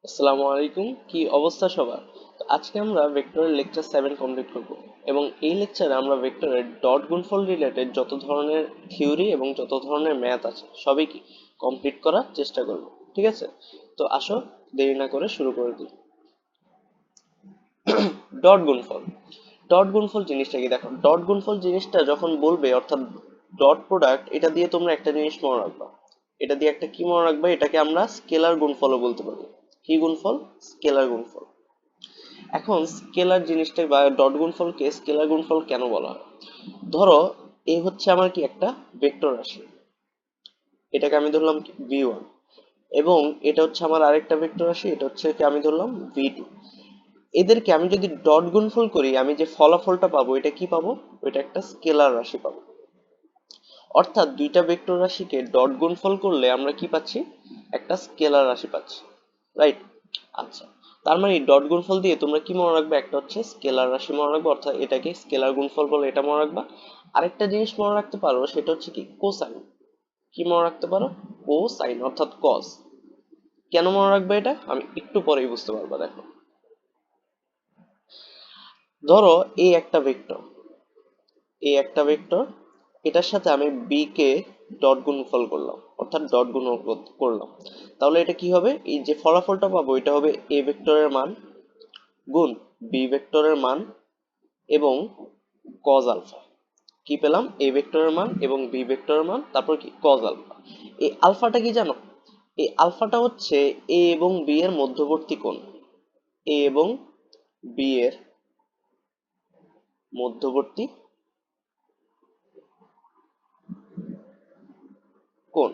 আসসালামু আলাইকুম, কি অবস্থা সবার? তো আজকে আমরা ভেক্টরের লেকচার 7 কমপ্লিট করব এবং এই লেকচারে আমরা ভেক্টরের ডট গুণফল রিলেটেড যত ধরনের থিওরি এবং যত ধরনের ম্যাথ আছে সবই কি কমপ্লিট করার চেষ্টা করব। ঠিক আছে, তো আসো দেরি না করে শুরু করে দিই। ডট গুণফল, ডট গুণফল জিনিসটা কি দেখো, ডট গুণফল জিনিসটা যখন বলবে অর্থাৎ ডট প্রোডাক্ট, এটা দিয়ে তোমরা একটা জিনিস মনে রাখবা। এটা দিয়ে একটা কি মনে রাখবা, এটাকে আমরা স্কেলার গুণফলও বলতে পারি। কি গুণফল? স্কেলার গুণফল। এখন স্কেলার জিনিসটা বা ডট গুণফলকে স্কেলার গুণফল কেন বলা হয়? ধরো এ হচ্ছে আমার কি একটা ভেক্টর রাশি, এটাকে আমি ধরলাম ভি ওয়ান, এবং এটা হচ্ছে আমার আরেকটা ভেক্টর রাশি, এটা হচ্ছে কি আমি ধরলাম ভি টু। এদেরকে আমি যদি ডট গুণফল করি, আমি যে ফলাফলটা পাবো এটা কি পাবো? এটা একটা স্কেলার রাশি পাবো। অর্থাৎ দুইটা ভেক্টর রাশিকে ডট গুণফল করলে আমরা কি পাচ্ছি? একটা স্কেলার রাশি পাচ্ছি, রাইট? আচ্ছা, তার মানে ডট গুণফল দিয়ে তোমরা কি মনে রাখবে? একটা হচ্ছে স্কেলার রাশি মনে রাখবে, অর্থাৎ এটাকে স্কেলার গুণফল বলে, এটা মনে রাখবা। আরেকটা জিনিস মনে রাখতে পারো, সেটা হচ্ছে কি কোসাইন। কি মনে রাখতে পারো? কোসাইন অর্থাৎ কস। কেন মনে রাখবে এটা আমি একটু পরেই বুঝতে পারবো। দেখো, ধরো এই একটা ভেক্টর, এই একটা ভেক্টর, এটার সাথে আমি বি কে ডট গুণফল করলাম, অর্থাৎ ডট গুণ করলাম। তাহলে এটা কি হবে? এই যে ফলাফলটা পাবো এটা হবে এ ভেক্টরের মান গুণ বি ভেক্টরের মান এবং কজ আলফা। কি পেলাম? এ ভেক্টরের মান এবং বি ভেক্টরের মান, তারপর কি কজ আলফা। এই আলফাটা কি জানো? এই আলফাটা হচ্ছে এ এবং বি এর মধ্যবর্তী কোণ। এ এবং বি এর মধ্যবর্তী কোণ।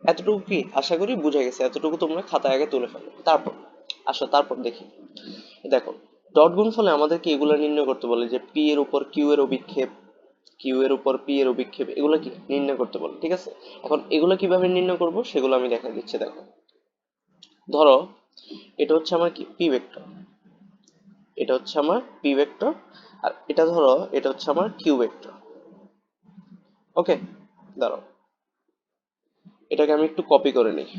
এতটুকু কি আশা করি বুঝে গেছে, এতটুকু তোমরা খাতায় আগে তুলে ফেলো। তারপর আসো, তারপর দেখি। দেখো, ডট গুণফলে আমাদেরকে এগুলো নির্ণয় করতে বলে যে পি এর উপর কিউ এর অভিক্ষেপ, কিউ এর উপর পি এর অভিক্ষেপ, এগুলো কি নির্ণয় করতে বলে। ঠিক আছে, এখন এগুলো কিভাবে নির্ণয় করব সেগুলো আমি দেখা দিচ্ছি। দেখো, ধরো এটা হচ্ছে আমার কি পি ভেক্টর, এটা হচ্ছে আমার পি ভেক্টর, আর এটা ধরো এটা হচ্ছে আমার কিউ ভেক্টর। ওকে, দাঁড়াও, এটাকে আমি একটু কপি করে নিই,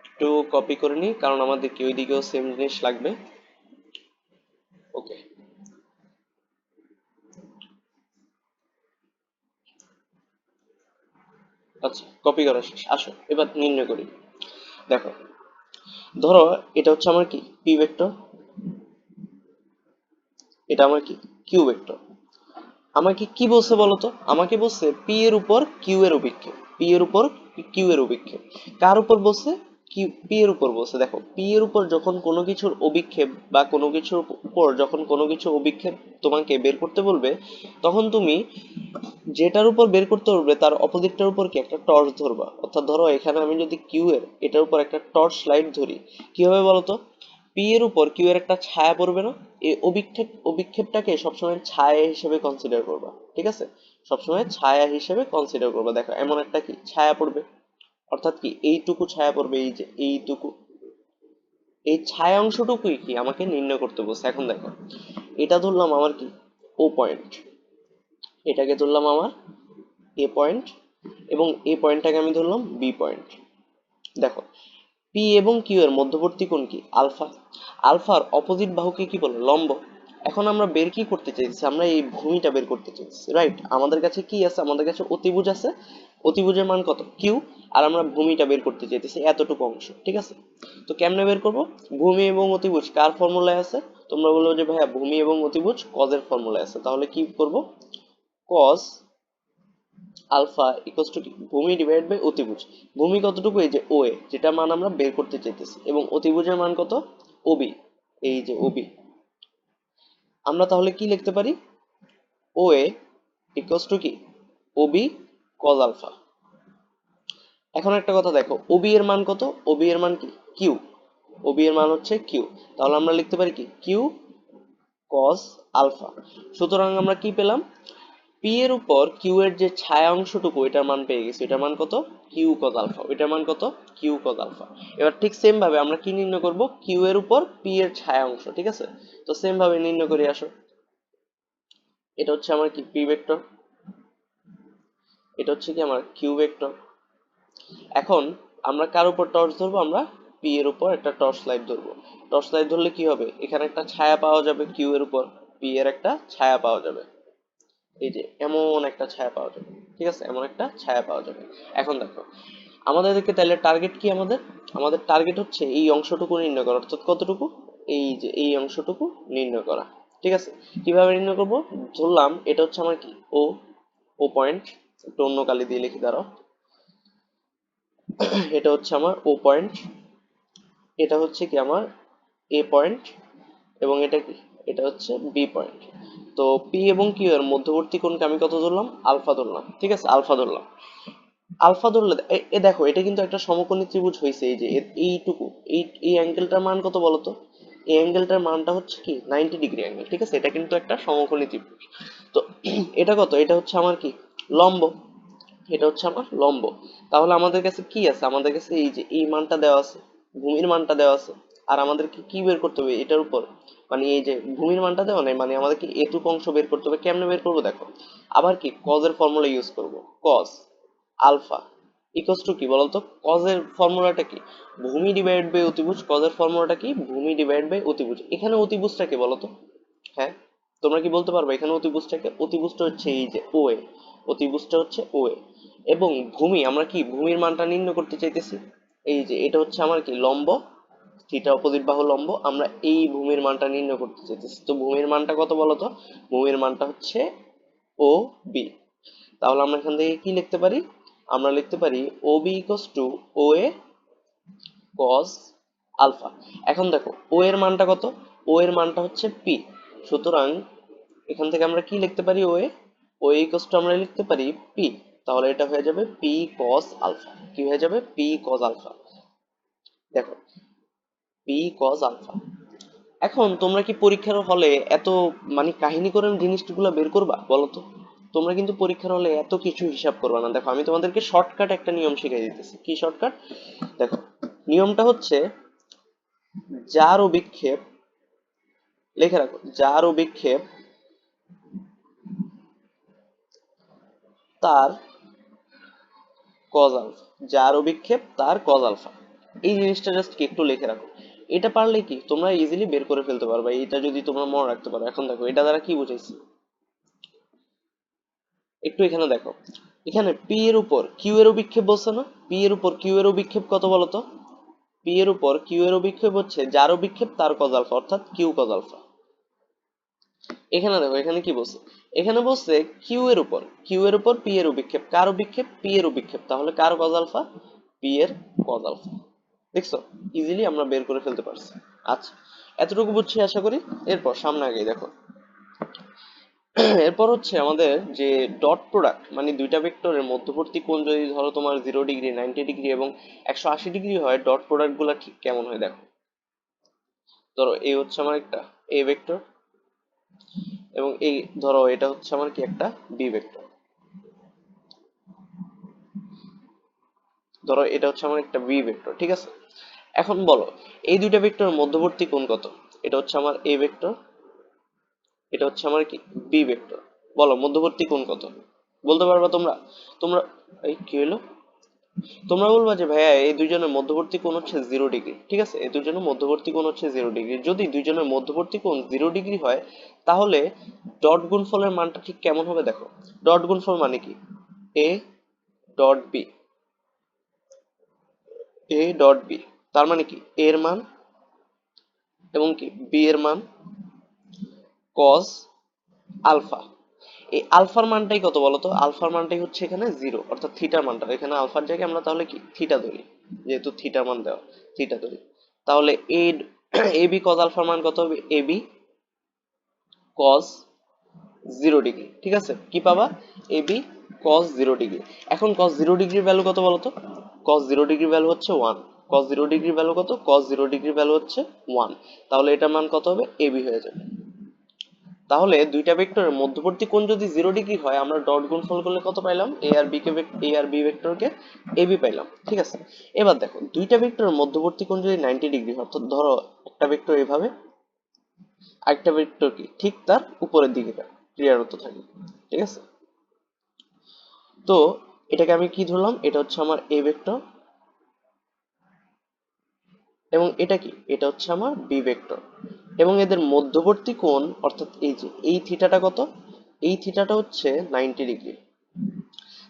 একটু কপি করে নিই, কারণ আমাদেরকে ওইদিকেও সেম জিনিস লাগবে। ওকে, আচ্ছা, কপি করা শেষ। আসো এবার নির্ণয় করি। দেখো, ধরো এটা হচ্ছে আমার কি পি ভেক্টর, এটা আমার কি কিউ ভেক্টর। আমাকে কি বলছে বলতো? আমাকে বলছে পি এর উপর কিউ এর অভিক্ষেপ, পি এর উপর কিউ এর অভিক্ষেপ। কার উপর বলছে? কিউ, পি এর উপর বলছে। দেখো, পি এর উপর যখন কোনো কিছুর অভিক্ষেপ বা কোনো কিছুর উপর যখন কোনো কিছু অভিক্ষেপ তোমাকে বের করতে বলবে, তখন তুমি যেটার উপর বের করতে পারবে তার অপোজিটটার উপর কি একটা টর্চ ধরবা। অর্থাৎ ধরো এখানে আমি যদি কিউ এর এটার উপর একটা টর্চ লাইট ধরি, কি হবে বলতো? পি এর উপর কিউ এর একটা ছায়া পড়বে না? এই অভিক্ষেপটাকে সবসময় ছায়া হিসেবে কনসিডার করবা। ঠিক আছে, সবসময় ছায়া হিসেবে কনসিডার করবা। দেখো, এমন একটা কি ছায়া পড়বে, অর্থাৎ কি এইটুকু ছায়া পড়বে, এই যে এইটুকু, এই ছায়া অংশটুকুই কি আমাকে নির্ণয় করতে বলছে। এখন দেখো, এটা ধরলাম আমার কি ও পয়েন্ট, এটাকে ধরলাম আমার এ পয়েন্ট, এবং এই পয়েন্টটাকে আমি ধরলাম বি পয়েন্ট। দেখো, পি এবং কিউ এর মধ্যবর্তী কোণ কি আলফা, আলফার অপোজিট বাহুকে কি বলে? লম্ব। এখন আমরা বের কি করতে চাইছি? আমরা এই ভূমিটা বের করতে চাইছি, রাইট? আমাদের কাছে কি আছে? আমাদের কাছে অতিভুজ আছে, অতিভুজের মান কত? কিউ। আর আমরা ভূমিটা বের করতে চাইতেছি এতটুকু অংশ। ঠিক আছে, তো কেমনে বের করব? ভূমি এবং অতিভুজ কার ফর্মুলায় আছে? তোমরা বলবো যে ভাইয়া ভূমি এবং অতিভুজ কজের ফর্মুলায় আছে। তাহলে কি করব? কজ আলফা ইকুয়ালস টু কি ভূমি ডিভাইড বাই অতিভুজ। ভূমি কতটুকু? এই যে ও এ, যেটা মান আমরা বের করতে চাইতেছি, এবং অতিভুজের মান কত? ওবি, এই যে ওবি। আমরা তাহলে কি লিখতে পারি? ও এ ইকুয়ালস টু কি ওবি কজ আলফা। এখন একটা কথা দেখো, ওবি এর মান কত? ওবি এর মান কি কিউ, ওবি এর মান হচ্ছে কিউ। তাহলে আমরা লিখতে পারি কি কিউ কজ আলফা। সুতরাং আমরা কি পেলাম? পি এর উপর কিউ এর যে ছায়া অংশটুকু, এটার মান পেয়ে গেছি। এটার মান কত? Q cos alpha. এটার মান কত? Q cos alpha. এবার ঠিক সেম ভাবে আমরা কি নির্ণয় করব? কিউ এর উপর পি এর ছায়া অংশ। ঠিক আছে, তো সেম ভাবে নির্ণয় করি। আসো, এটা হচ্ছে আমার কি পি ভেক্টর, এটা হচ্ছে কি আমার কিউ ভেক্টর। এখন আমরা কার উপর টর্চ ধরবো? আমরা পি এর উপর একটা টর্চ লাইট ধরবো। টর্চ লাইট ধরলে কি হবে? এখানে একটা ছায়া পাওয়া যাবে কিউ এর উপর, পি এর একটা ছায়া পাওয়া যাবে। এই যে এমন একটা ছায়া পাওয়া যাবে, ঠিক আছে, এমন একটা ছায়া পাওয়া যাবে। এখন দেখো আমাদেরকে তাহলে টার্গেট কি? আমাদের আমাদের টার্গেট হচ্ছে এই অংশটুকু নির্ণয় করা, অর্থাৎ কতটুকু? এই যে এই অংশটুকু নির্ণয় করা, ঠিক আছে। কিভাবে নির্ণয় করব? ধরলাম এটা হচ্ছে আমার কি ও, ও পয়েন্ট, একটু অন্য কালি দিয়ে লিখি দাঁড়াও। এটা হচ্ছে আমার ও পয়েন্ট, এটা হচ্ছে কি আমার এ পয়েন্ট, এবং এটা কি? এটা হচ্ছে বি পয়েন্ট। তো পি এবং কিউ এর মধ্যবর্তী কোণকে আমি কত ধরলাম? আলফা ধরলাম, ঠিক আছে, আলফা ধরলাম। আলফা ধরলে এ দেখো এটা কিন্তু একটা সমকোণী ত্রিভুজ হয়েছে। এই যে এইটুকু, এই অ্যাঙ্গেলটার মান কত বলো তো? এই অ্যাঙ্গেলটার মানটা হচ্ছে কি 90 ডিগ্রি অ্যাঙ্গেল, ঠিক আছে, এটা কিন্তু একটা সমকোণী ত্রিভুজ। তো এটা কত? এটা হচ্ছে আমার কি লম্ব, এটা হচ্ছে আমার লম্ব। তাহলে আমাদের কাছে কি আছে? আমাদের কাছে এই যে এই মানটা দেওয়া আছে, ভূমির মানটা দেওয়া আছে। আর আমাদেরকে কি বের করতে হবে এটার উপর? মানে এই যে ভূমির মানটা দেওয়া নেই, মানে আমাদেরকে এটুকু অংশ বের করতে হবে। কেমনে বের করবো দেখো, আবার কি কজের ফর্মুলা ইউজ করব। কজ আলফা ইকুয়ালস টু কি বলতো? কজের ফর্মুলাটা কি? ভূমি ডিভাইড বাই অতিভুজ। কজের ফর্মুলাটা কি? ভূমি ডিভাইড বাই অতিভুজ। এখানে অতিভুজটা কি বলতো? হ্যাঁ, তোমরা কি বলতে পারবে এখানে অতিভুজটাকে? অতিভুজটা হচ্ছে এই যে ও এ, অতিভুজটা হচ্ছে ও এ। এবং ভূমি, আমরা কি ভূমির মানটা নির্ণয় করতে চাইতেছি। এই যে এটা হচ্ছে আমার কি লম্ব, থিটা অপোজিট বাহু লম্ব, আমরা এই ভূমির মানটা নির্ণয় করতে চাইতেছি। তো ভূমির মানটা কত বলতো? ভূমির মানটা হচ্ছে ও বি। তাহলে আমরা এখান থেকে কি লিখতে পারি? আমরা লিখতে পারি O B equals to O A cos alpha. এখন দেখো ও এর মানটা কত? ও এর মানটা হচ্ছে পি। সুতরাং এখান থেকে আমরা কি লিখতে পারি? ও এ ইকুয়ালস টু আমরা লিখতে পারি পি। তাহলে এটা হয়ে যাবে পি কস আলফা। কি হয়ে যাবে? P cos alpha. দেখো পি কস আলফা। এখন তোমরা কি পরীক্ষার হলে এত মানে কাহিনী করে জিনিসগুলো বের করবা বলো তো? তোমরা কিন্তু পরীক্ষার হলে এত কিছু হিসাব করবা না। দেখো আমি তোমাদেরকে শর্টকাট একটা নিয়ম শিখিয়ে দিতেছি। কি শর্টকাট? দেখো নিয়মটা হচ্ছে যার অভিক্ষেপ, লিখে রাখো, যার অভিক্ষেপ তার কজ আলফা, যার অভিক্ষেপ তার কজ আলফা। এই জিনিসটা জাস্ট কি একটু লিখে রাখো। এটা পারলে কি তোমরা ইজিলি বের করে ফেলতে পারবে, এটা যদি তোমরা মনে রাখতে পারো। এখন দেখো এটা দ্বারা কি বুঝাইছি একটু এখানে দেখো। এখানে পি এর উপর কিউ এর অভিক্ষেপ বলছে না? পি এর উপর কিউ এর অভিক্ষেপ কত বলতো? পি এর উপর কিউ এর অভিক্ষেপ হচ্ছে যার অভিক্ষেপ তার কজ আলফা, অর্থাৎ কিউ কজ আলফা। এখানে দেখো এখানে কি বলছে? এখানে বলছে কিউ এর উপর পি এর অভিক্ষেপ। কার অভিক্ষেপ? পি এর অভিক্ষেপ। তাহলে কার কজ আলফা? পি এর কজ আলফা। দেখছো ইজিলি আমরা বের করে ফেলতে পারছি। আচ্ছা, এতটুকু বুঝছি আশা করি। এরপর সামনে আগে দেখো। এরপর হচ্ছে আমাদের যে ডট প্রোডাক্ট, মানে দুইটা ভেক্টরের মধ্যবর্তী কোণ যদি ধরো তোমার 0 ডিগ্রি, 90 ডিগ্রি এবং 180 ডিগ্রি হয়, ডট প্রোডাক্ট গুলা ঠিক কেমন হয় দেখো। ধরো এই হচ্ছে আমার একটা এ ভেক্টর, এবং এই ধরো এটা হচ্ছে আমার কি একটা বি ভেক্টর। ধরো এটা হচ্ছে আমার একটা বি ভেক্টর, ঠিক আছে। এখন বলো এই দুইটা ভেক্টরের মধ্যবর্তী কোণ কত? এটা হচ্ছে আমার এ ভেক্টর, এটা হচ্ছে আমার কি বি ভেক্টর। বলো মধ্যবর্তী কোণ কত? বলতে পারবা তোমরা? তোমরা এই কি হলো? তোমরা বলবা যে ভাইয়া এই দুইজনের মধ্যবর্তী কোণ হচ্ছে 0 ডিগ্রি, ঠিক আছে, এই দুইজনের মধ্যবর্তী কোণ হচ্ছে 0 ডিগ্রি। যদি দুইজনের মধ্যবর্তী কোণ 0 ডিগ্রি হয়, তাহলে ডট গুণফলের মানটা ঠিক কেমন হবে দেখো। ডট গুণফল মানে কি? A dot b, a dot b, তার মানে কি এ এর মান এবং কি বি এর মান কস আলফা। এই আলফার মানটাই কত বলতো? আলফার মানটাই হচ্ছে এখানে 0, অর্থাৎ থিটার মানটা এখানে আলফার জায়গায় আমরা তাহলে কি থিটা ধরি, যেহেতু থিটার মান দেওয়া, থিটা ধরি। তাহলে এ এ বি কজ আলফার মান কত হবে? এ বি কজ 0 ডিগ্রি, ঠিক আছে। কি পাবা? A B cause 0 degree. এখন কজ 0 ডিগ্রির ভ্যালু কত বলতো? কজ 0 ডিগ্রির ভ্যালু হচ্ছে 1। কজ 0 ডিগ্রির ভ্যালু কত? কজ 0 ডিগ্রির ভ্যালু হচ্ছে 1। তাহলে এটার মান কত হবে? এ বি হয়ে যাবে। তাহলে দুইটা ভেক্টরের মধ্যবর্তী কোণ যদি 0 ডিগ্রি হয়, আমরা ডট গুণফল করলে কত পাইলাম? এ আর বি কে, এ আর বি ভেক্টরকে এ বি পাইলাম, ঠিক আছে। এবার দেখো দুইটা ভেক্টরের মধ্যবর্তী কোণ যদি 90 ডিগ্রি হয়, অর্থাৎ ধরো একটা ভেক্টর এভাবে, আরেকটা ভেক্টর কি ঠিক তার উপরের দিকে ক্রিয়ারত থাকে, ঠিক আছে। তো এটাকে আমি কি ধরলাম? এটা হচ্ছে আমার এ ভেক্টর, এবং এটা কি, এটা হচ্ছে আমার বি ভেক্টর। এবং এদের মধ্যবর্তী কোণ অর্থাৎ এই যে এই থিটাটা কত, এই থিটাটা হচ্ছে 90 ডিগ্রি।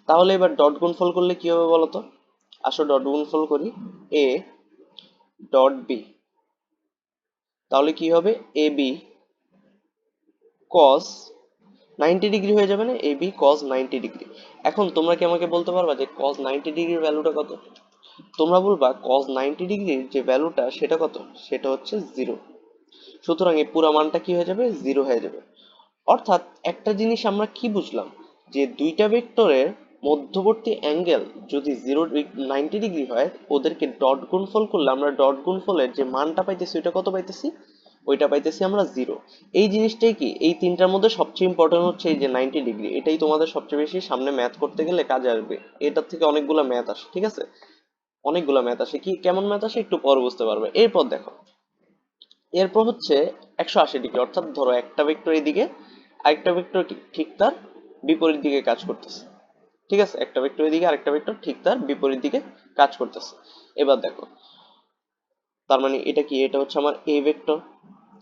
তাহলে এবার ডট গুণফল করলে কি হবে বলতো, আসো ডট গুণফল করি, এ ডট বি, তাহলে কি হবে, এ বি কস 90 ডিগ্রি হয়ে যাবে না, এ বি কস 90 ডিগ্রি। এখন তোমরা কি আমাকে বলতে পারবা যে কস 90 ডিগ্রির ভ্যালুটা কত? তোমরা বলবা কস 90 ডিগ্রির যে ভ্যালুটা সেটা কত, সেটা হচ্ছে 0। সুতরাং এই পুরো মানটা কি হয়ে যাবে, 0 হয়ে যাবে। অর্থাৎ একটা জিনিস আমরা কি বুঝলাম, যে দুইটা ভেক্টরের মধ্যবর্তী অ্যাঙ্গেল যদি 90 ডিগ্রি হয়, ওদেরকে ডট গুণফল করলে আমরা ডট গুণফলের যে মানটা পাইতেছি ওইটা কত পাইতেছি, ওইটা পাইতেছি আমরা 0। এই জিনিসটাই কি, এই তিনটার মধ্যে সবচেয়ে ইম্পর্টেন্ট হচ্ছে এই যে 90 ডিগ্রি, এটাই তোমাদের সবচেয়ে বেশি সামনে ম্যাথ করতে গেলে কাজে আসবে। এটার থেকে অনেকগুলো ম্যাথ আসে, ঠিক আছে, অনেকগুলো ম্যাথ আসে, কি কেমন ম্যাথ আসে একটু পর বুঝতে পারবে। এরপর দেখো, এরপর হচ্ছে 180 ডিগ্রি, অর্থাৎ ধরো একটা ভেক্টর এদিকে, আরেকটা ভেক্টর ঠিক তার বিপরীত দিকে কাজ করতেছে। ঠিক আছে, একটা ভেক্টর এদিকে, আরেকটা ভেক্টর ঠিক তার বিপরীত দিকে কাজ করতেছে। এবার দেখো, তার মানে এটা কি, এটা হচ্ছে আমার এ ভেক্টর,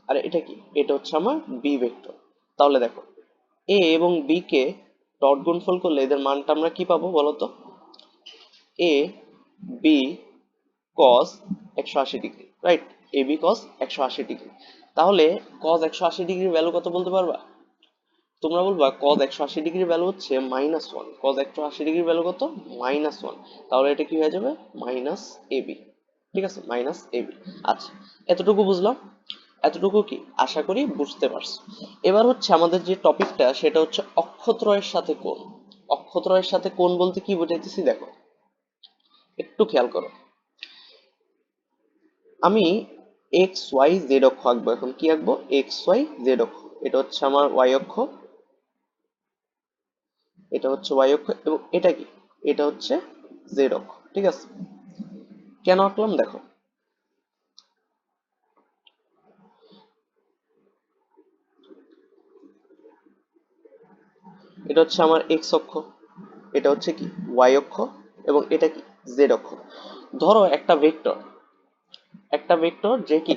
আর এটা কি, এটা হচ্ছে আমার বি ভেক্টর। তাহলে দেখো, এ এবং বি কে ডট গুণফল করলে এদের মানটা আমরা কি পাবো বলতো, A B cos 180 degree, right, A B cos 180 degree. তাহলে কস 180 ডিগ্রির ভ্যালু কত বলতে পারবা? তোমরা বলবা কস 180 ডিগ্রির ভ্যালু হচ্ছে -1, কস 180 ডিগ্রির ভ্যালু কত, -1। তাহলে এটা কি হয়ে যাবে, মাইনাস এবি। ঠিক আছে, মাইনাস এবি। আচ্ছা, এতটুকু বুঝলাম, এতটুকু কি আশা করি বুঝতে পারছো। এবার হচ্ছে আমাদের যে টপিকটা সেটা হচ্ছে অক্ষত্রয়ের সাথে কোণ। অক্ষত্রয়ের সাথে কোণ বলতে কি বোঝাইতেছি দেখো, একটু খেয়াল করো। আমি এক্স ওয়াই জেড অক্ষ আঁকবো, এখন কি আঁকবো, এক্স ওয়াই জেড অক্ষ। এটা হচ্ছে আমার ওয়াই অক্ষ, এটা হচ্ছে ওয়াই অক্ষ, এবং এটা কি, এটা হচ্ছে জেড অক্ষ। ঠিক আছে, কেন আঁকলাম দেখো, এটা হচ্ছে আমার এক্স অক্ষ, এটা হচ্ছে কি ওয়াই অক্ষ, এবং এটা কি জেড অক্ষ। ধরো একটা ভেক্টর, একটা ভেক্টর যে কি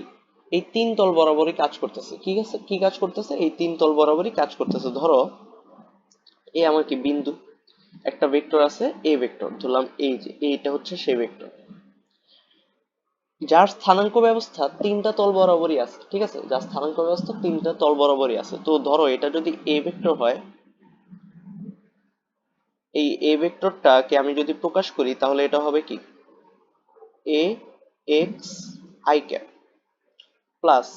এই তিন তল বরাবরই কাজ করতেছে, কি আছে, কি কাজ করতেছে, এই তিন তল বরাবরই কাজ করতেছে। ধরো এ আমার কি বিন্দু, একটা ভেক্টর আছে এ ভেক্টর, ধরলাম এই যে এইটা হচ্ছে সেই ভেক্টর যার স্থানাঙ্ক ব্যবস্থা তিনটা তল বরাবরই আছে। ঠিক আছে, যার স্থানাঙ্ক ব্যবস্থা তিনটা তল বরাবরই আছে। তো ধরো এটা যদি এ ভেক্টর হয়, এই এ ভেক্টরটাকে আমি যদি প্রকাশ করি তাহলে এটা হবে কি, a x i cap plus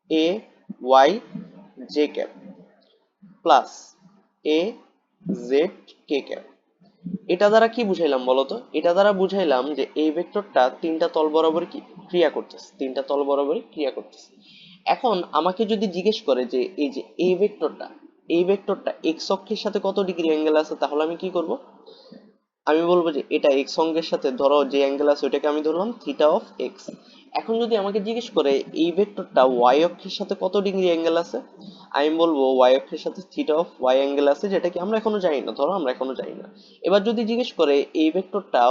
a y j cap plus a z k cap. এটা দ্বারা কি বুঝাইলাম বলতো, এটা দ্বারা বুঝাইলাম যে এই ভেক্টরটা তিনটা তল বরাবর কি ক্রিয়া করতেছে, তিনটা তল বরাবরই ক্রিয়া করতেছে। এখন আমাকে যদি জিজ্ঞেস করে যে এই যে এই ভেক্টরটা, এই ভেক্টরটা এক্স অক্ষের সাথে কত ডিগ্রি অ্যাঙ্গেল আছে, তাহলে আমি কি করব, আমি বলবো যে এটা এক্স অঙ্গের সাথে ধরো যে অ্যাঙ্গেল আছে ওইটাকে আমি ধরলাম থিটা অফ এক্স। এখন যদি আমাকে জিজ্ঞেস করে এই ভেক্টরটা ওয়াই অক্ষের সাথে কত ডিগ্রি অ্যাঙ্গেল আছে, আমি বলবো ওয়াই অক্ষের সাথে থিটা অফ ওয়াই অ্যাঙ্গেল আছে, যেটা কি আমরা এখনো জানি না, ধরো আমরা এখনো জানি না। এবার যদি জিজ্ঞেস করে এই ভেক্টরটা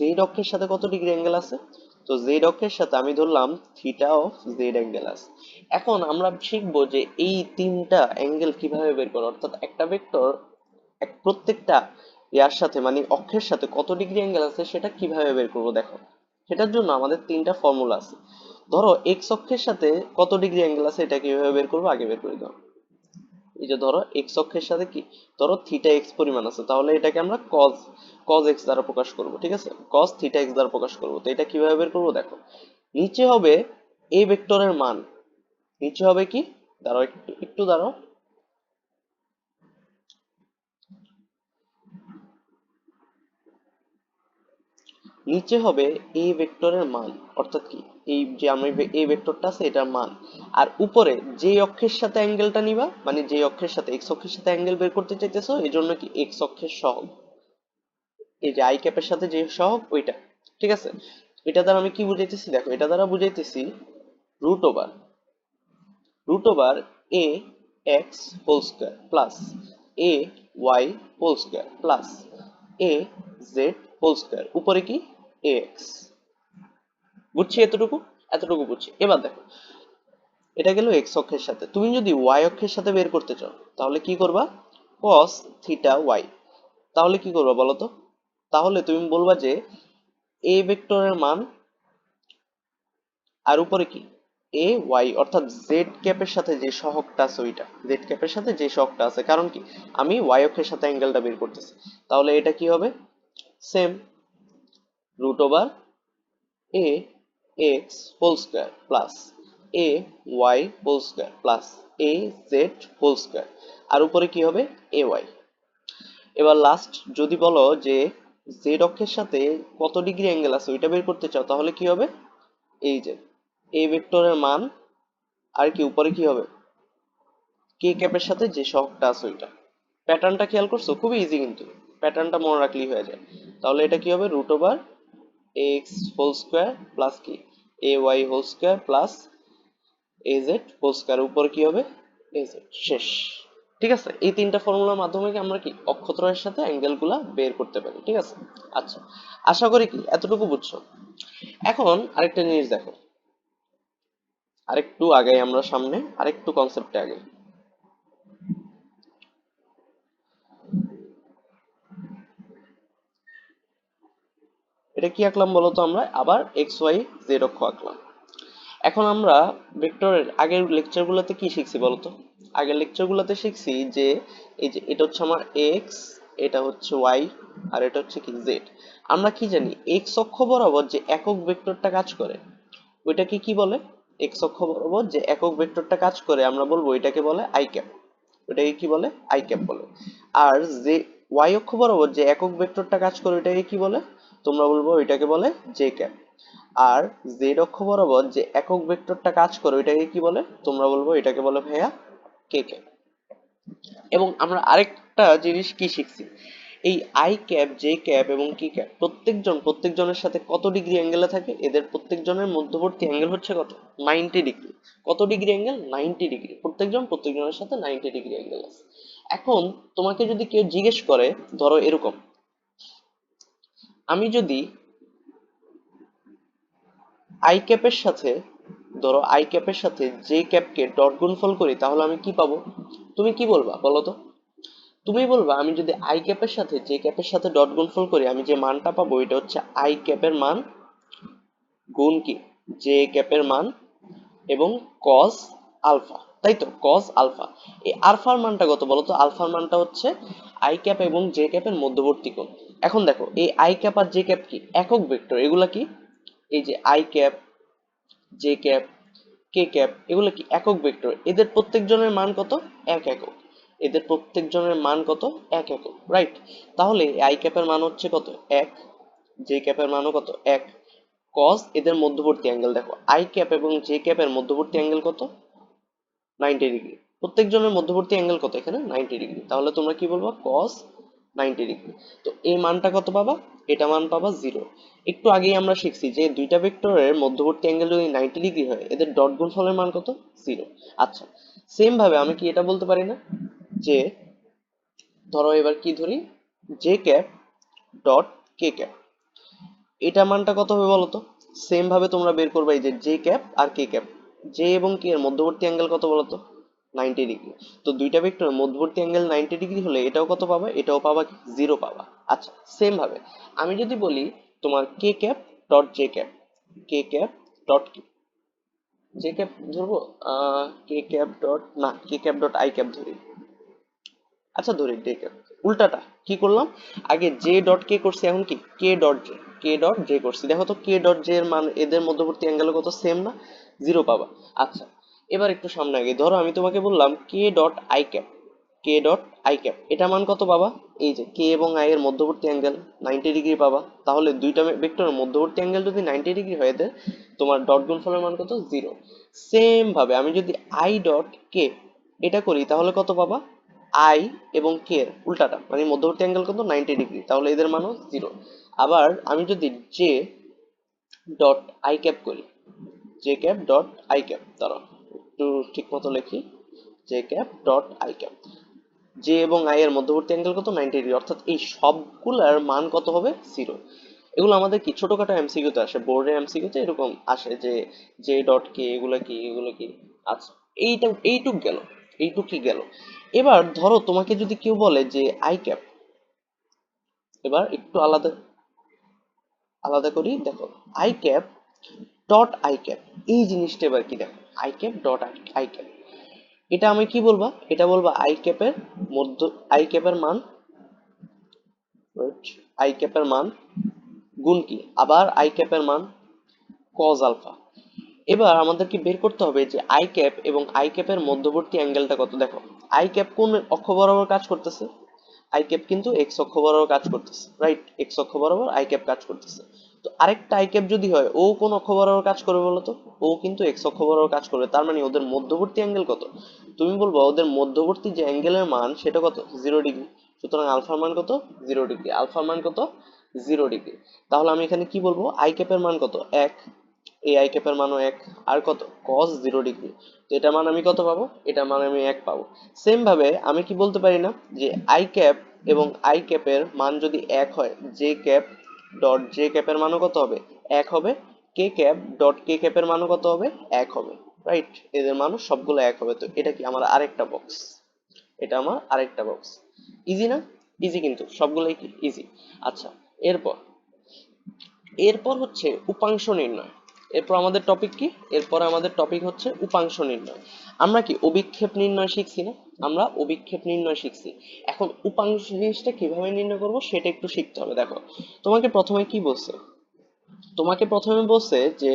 জেড অক্ষের সাথে কত ডিগ্রি অ্যাঙ্গেল আছে, তো জেড অক্ষের সাথে আমি ধরলাম থিটা অফ জেড অ্যাঙ্গেল আছে। এখন আমরা শিখবো যে এই তিনটা অ্যাঙ্গেল কিভাবে বের করো, অর্থাৎ একটা ভেক্টর প্রত্যেকটা ইয়ার সাথে মানে অক্ষের সাথে কত ডিগ্রি অ্যাঙ্গেল আছে সেটা কিভাবে বের করবো দেখো। সেটার জন্য আমাদের তিনটা ফর্মুলা আছে। ধরো এক্স অক্ষের সাথে কত ডিগ্রি অ্যাঙ্গেল আছে এটা কিভাবে বের করবো আগে বের করে দাও। এই যে ধরো এক্স অক্ষের সাথে কি, ধরো থিটা এক্স পরিমাণ আছে, তাহলে এটাকে আমরা কজ কজ এক্স দ্বারা প্রকাশ করব। ঠিক আছে, কজ থিটা এক্স দ্বারা প্রকাশ করব। তো এটা কিভাবে বের করবো দেখো, নিচে হবে এ ভেক্টরের মান, নিচে হবে কি, দাঁড়াও একটু একটু দাঁড়াও, নিচে হবে এই ভেক্টরের মান, অর্থাৎ কি এই যে আমি এই ভেক্টরটা আছে এটার মান। আর উপরে যে অক্ষের সাথে অ্যাঙ্গেলটা নিবা, মানে যে অক্ষের সাথে এক্স অক্ষের সাথে অ্যাঙ্গেল বের করতে চাইতেছো, এই জন্য কি এক্স অক্ষের সহগ, এই যে আই ক্যাপের সাথে যে সহগ ওইটা। ঠিক আছে, এটা দ্বারা আমি কি বুঝাইতেছি দেখো, এটা দ্বারা বুঝাইতেছি root over, root over a x whole square plus a y whole square plus a z whole square, উপরে কি এ এক্স। বুঝছি এতটুকু? এতটুকু বুঝছি। এবার দেখো, এটা গেল এক্স অক্ষের সাথে। তুমি যদি ওয়াই অক্ষের সাথে বের করতে চাও তাহলে কি করবা? Cos theta y. তাহলে কি করবা বলো তো? তাহলে তুমি বলবা যে এ ভেক্টরের মান আর উপরে কি এ ওয়াই, অর্থাৎ জেড ক্যাপের সাথে যে সহগটা আছে ওইটা, জেড ক্যাপের সাথে যে সহগটা আছে, কারণ কি আমি ওয়াই অক্ষের সাথে অ্যাঙ্গেলটা বের করতেছি। তাহলে এটা কি হবে? Same root over a x whole square plus a y whole square plus a z whole square, আর উপরে কি হবে? A Y. এবার লাস্ট যদি বলো যে জেড অক্ষের সাথে কত ডিগ্রি অ্যাঙ্গেল আছে ওইটা বের করতে চাও, তাহলে কি হবে? এই যে এ ভেক্টরের মান আর কি উপরে কি হবে? কে ক্যাপের সাথে যে সহগটা আছে ওইটা। প্যাটার্নটা খেয়াল করছো? খুবই ইজি কিন্তু, প্যাটার্নটা মনে রাখলেই হয়ে যায়। তাহলে এটা কি হবে? Root over x whole square plus কি a y whole square plus a z whole square, উপর কি হবে? A z. শেষ। ঠিক আছে, এই তিনটা ফর্মুলার মাধ্যমে কি আমরা কি অক্ষত্রয়ের সাথে অ্যাঙ্গেল গুলা বের করতে পারি। ঠিক আছে, আচ্ছা, আশা করি কি এতটুকু বুঝছো। এখন আরেকটা জিনিস দেখো, আরেকটু আগে আমরা সামনে আরেকটু কনসেপ্টে আগে। এটা কি আঁকলাম বলতো? আমরা আবার এক্স ওয়াই জেড অক্ষ আঁকলাম। এখন আমরা ভেক্টরের আগের লেকচারগুলোতে কি শিখছি বলতো? আগের লেকচারগুলোতে শিখছি যে এই যে এটা হচ্ছে আমার এক্স, এটা হচ্ছে ওয়াই, আর এটা হচ্ছে কি জেড। আমরা কি জানি এক্স অক্ষ বরাবর যে একক ভেক্টরটা কাজ করে ওইটাকে কি বলে? এক্স অক্ষ বরাবর যে একক ভেক্টরটা কাজ করে আমরা বলবো এটাকে বলে আই ক্যাপ। ওটাকে কি বলে? আই ক্যাপ বলে। আর যে ওয়াই অক্ষ বরাবর যে একক ভেক্টরটা কাজ করে ওইটাকে কি বলে? তোমরা বলবো ওইটাকে বলে জে ক্যাপ। আর জেড অক্ষ বরাবর যে একক ভেক্টরটা কাজ করে ওইটাকে কি বলে? তোমরা বলবো এটাকে বলে ভাইয়া কে ক্যাপ। এবং আমরা আরেকটা জিনিস কি শিখছি, এই আই ক্যাপ জে ক্যাপ এবং কি ক্যাপ প্রত্যেকজনের সাথে কত ডিগ্রি অ্যাঙ্গেলে থাকে? এদের প্রত্যেকজনের মধ্যবর্তী অ্যাঙ্গেল হচ্ছে কত? 90 ডিগ্রি। কত ডিগ্রি অ্যাঙ্গেল? 90 ডিগ্রি। প্রত্যেকজনের সাথে 90 ডিগ্রি অ্যাঙ্গেল আছে। এখন তোমাকে যদি কেউ জিজ্ঞেস করে, ধরো এরকম, আমি যদি আই ক্যাপের সাথে, ধরো আই ক্যাপের সাথে জে ক্যাপকে ডট গুণফল করি তাহলে আমি কি পাবো? তুমি কি বলবা বলো তো? তুমি বলবা আমি যদি আই ক্যাপের সাথে জে ক্যাপের সাথে ডট গুণফল করি আমি যে মানটা পাবো এটা হচ্ছে আই ক্যাপের মান গুণ কি জে ক্যাপের মান এবং কস আলফা, তাই তো? Cos alpha. এই আলফার মানটা কত বলো তো? আলফার মানটা হচ্ছে আই ক্যাপ এবং জে ক্যাপের মধ্যবর্তী কোণ। এখন দেখো এই আই ক্যাপ আর জে ক্যাপ কি একক ভেক্টর? এগুলা কি এই যে i cap j cap k cap এগুলো কি একক ভেক্টর? এদের প্রত্যেকজনের মান কত? এক একক। এদের প্রত্যেকজনের মান কত? এক একক, রাইট? তাহলে আই ক্যাপের মান হচ্ছে কত? এক। জে ক্যাপের মানও কত? এক। কস এদের মধ্যবর্তী অ্যাঙ্গেল দেখো, আই ক্যাপ এবং জে ক্যাপের মধ্যবর্তী অ্যাঙ্গেল কত? 90 ডিগ্রি। প্রত্যেকজনের মধ্যবর্তী অ্যাঙ্গেল কত এখানে? 90 ডিগ্রি। তাহলে তোমরা কি বলবো? কস 90 ডিগ্রি। তো এই মানটা কত পাবা? এটা মান পাবা 0। একটু আগেই আমরা শিখছি যে দুইটা ভেক্টরের মধ্যবর্তী অ্যাঙ্গেল যদি 90 ডিগ্রি হয় এদের ডট গুণফলের মান কত? 0। আচ্ছা, সেম ভাবে আমি কি এটা বলতে পারি না যে, ধরো এবার কি ধরি, J cap dot K cap, এটা মানটা কত হবে বলো তো? সেম ভাবে তোমরা বের করবে এই যে জে ক্যাপ আর কে ক্যাপ, জে এবং কে এর মধ্যবর্তী অ্যাঙ্গেল কত বলো তো? 90 ডিগ্রি। তো দুইটা ভেক্টরের মধ্যবর্তী অ্যাঙ্গেল 90 ডিগ্রি হলে এটাও কত পাবা? এটাও পাবা 0 পাবা। আচ্ছা, সেম ভাবে আমি যদি বলি তোমার কে cap dot J cap, k cap dot J cap ধরবো, কে ক্যাপ ডট না, কে ক্যাপ ডট আই ক্যাপ ধরি। আচ্ছা ধরি ডে ক্যাপ। উল্টাটা কি করলাম, আগে জে ডট কে করছি, এখন কি কে ডট জে, কে ডট জে করছি। দেখো তো কে ডট জে এর মান এদের মধ্যবর্তী অ্যাঙ্গেল কত? সেম না? 0 পাবা। আচ্ছা, এবার একটু সামনে আগে ধরো আমি তোমাকে বললাম k dot i cap, k dot i cap, এটা মান কত পাবা? এই যে কে এবং আই এর মধ্যবর্তী অ্যাঙ্গেল 90 ডিগ্রি পাবা। তাহলে দুইটা ভেক্টরের মধ্যবর্তী অ্যাঙ্গেল যদি 90 ডিগ্রি হয় এদের, তোমার ডট গুণফলের মান কত? 0। সেম ভাবে আমি যদি আই ডট কে এটা করি তাহলে কত পাবা? আই এবং কে এর উল্টাটা মানে মধ্যবর্তী অ্যাঙ্গেল কত? 90 ডিগ্রি, তাহলে এদের মানও 0। আবার আমি যদি জে ডট আই ক্যাপ করি, J cap dot i cap, দাঁড়াও একটু ঠিক মতো লিখি, J cap dot i cap, J এবং আই এর মধ্যবর্তী অ্যাঙ্গেল কত? 90 ডিগ্রি, অর্থাৎ এই সবগুলার মান কত হবে? 0। এগুলো আমাদের কি ছোটখাটো এমসিকিউতে আসে, বোর্ডের এমসিকিউতে এরকম আসে যে জে ডট কে, এগুলো কি এগুলো কি। আচ্ছা, এইটুক গেল, এইটুক কি গেল। এবার ধরো তোমাকে যদি কেউ বলে যে আই ক্যাপ, এবার একটু আলাদা আলাদা করি, দেখো I cap dot i cap, এই জিনিসটা এবার কি দেখো, I cap dot i cap, এটা আমি কি বলবা, এটা বলবা আই ক্যাপের মধ্য, আই ক্যাপের মান, আই ক্যাপের মান গুণ কি, আবার আই ক্যাপের মান কজ আলফা। এবার আমাদের কি বের করতে হবে যে আই ক্যাপ এবং আই ক্যাপের মধ্যবর্তী অ্যাঙ্গেলটা কত। দেখো আই ক্যাপ কোন অক্ষ বরাবর কাজ করতেছে, আই ক্যাপ কিন্তু এক্স অক্ষ বরাবর কাজ করতেছে, রাইট, এক্স অক্ষ বরাবর আই ক্যাপ কাজ করতেছে। তো আরেকটা আই ক্যাপ যদি হয়, ও কোন অক্ষ বরাবর কাজ করবে বলো তো, ও কিন্তু এক্স অক্ষ বরাবর কাজ করবে, তার মানে ওদের মধ্যবর্তী অ্যাঙ্গেল কত, তুমি বলবো ওদের মধ্যবর্তী যে অ্যাঙ্গেলের মান সেটা কত, 0 ডিগ্রি। সুতরাং আলফার মান কত, 0 ডিগ্রি, আলফার মান কত, 0 ডিগ্রি। তাহলে আমি এখানে কি বলবো, আই ক্যাপের মান কত, 1, এই আই ক্যাপের মানও 1, আর কত cos 0 ডিগ্রি। তো এটার মান আমি কত পাবো, এটার মান আমি 1 পাবো। সেম ভাবে আমি কি বলতে পারি না যে আই ক্যাপ এবং আই ক্যাপের মান যদি 1 হয়, জে ক্যাপ ডট জে ক্যাপের মানও কত হবে, 1 হবে, কে ক্যাপ ডট কে ক্যাপের মানও কত হবে, 1 হবে, রাইট, এদের মানও সবগুলো 1 হবে। তো এটা কি আমার আরেকটা বক্স, এটা আমার আরেকটা বক্স। ইজি না, ইজি, কিন্তু সবগুলোই কি ইজি। আচ্ছা, এরপর এরপর হচ্ছে উপাংশ নির্ণয়। এরপর আমাদের টপিক কি, এরপর আমাদের টপিক হচ্ছে উপাংশ নির্ণয়। আমরা কি অভিক্ষেপ নির্ণয় শিখছি না, আমরা অভিক্ষেপ নির্ণয় শিখছি। এখন উপাংশ জিনিসটা কিভাবে নির্ণয় করব সেটা একটু শিখতে হবে। দেখো তোমাকে প্রথমে কি বলছে, তোমাকে প্রথমে বলছে যে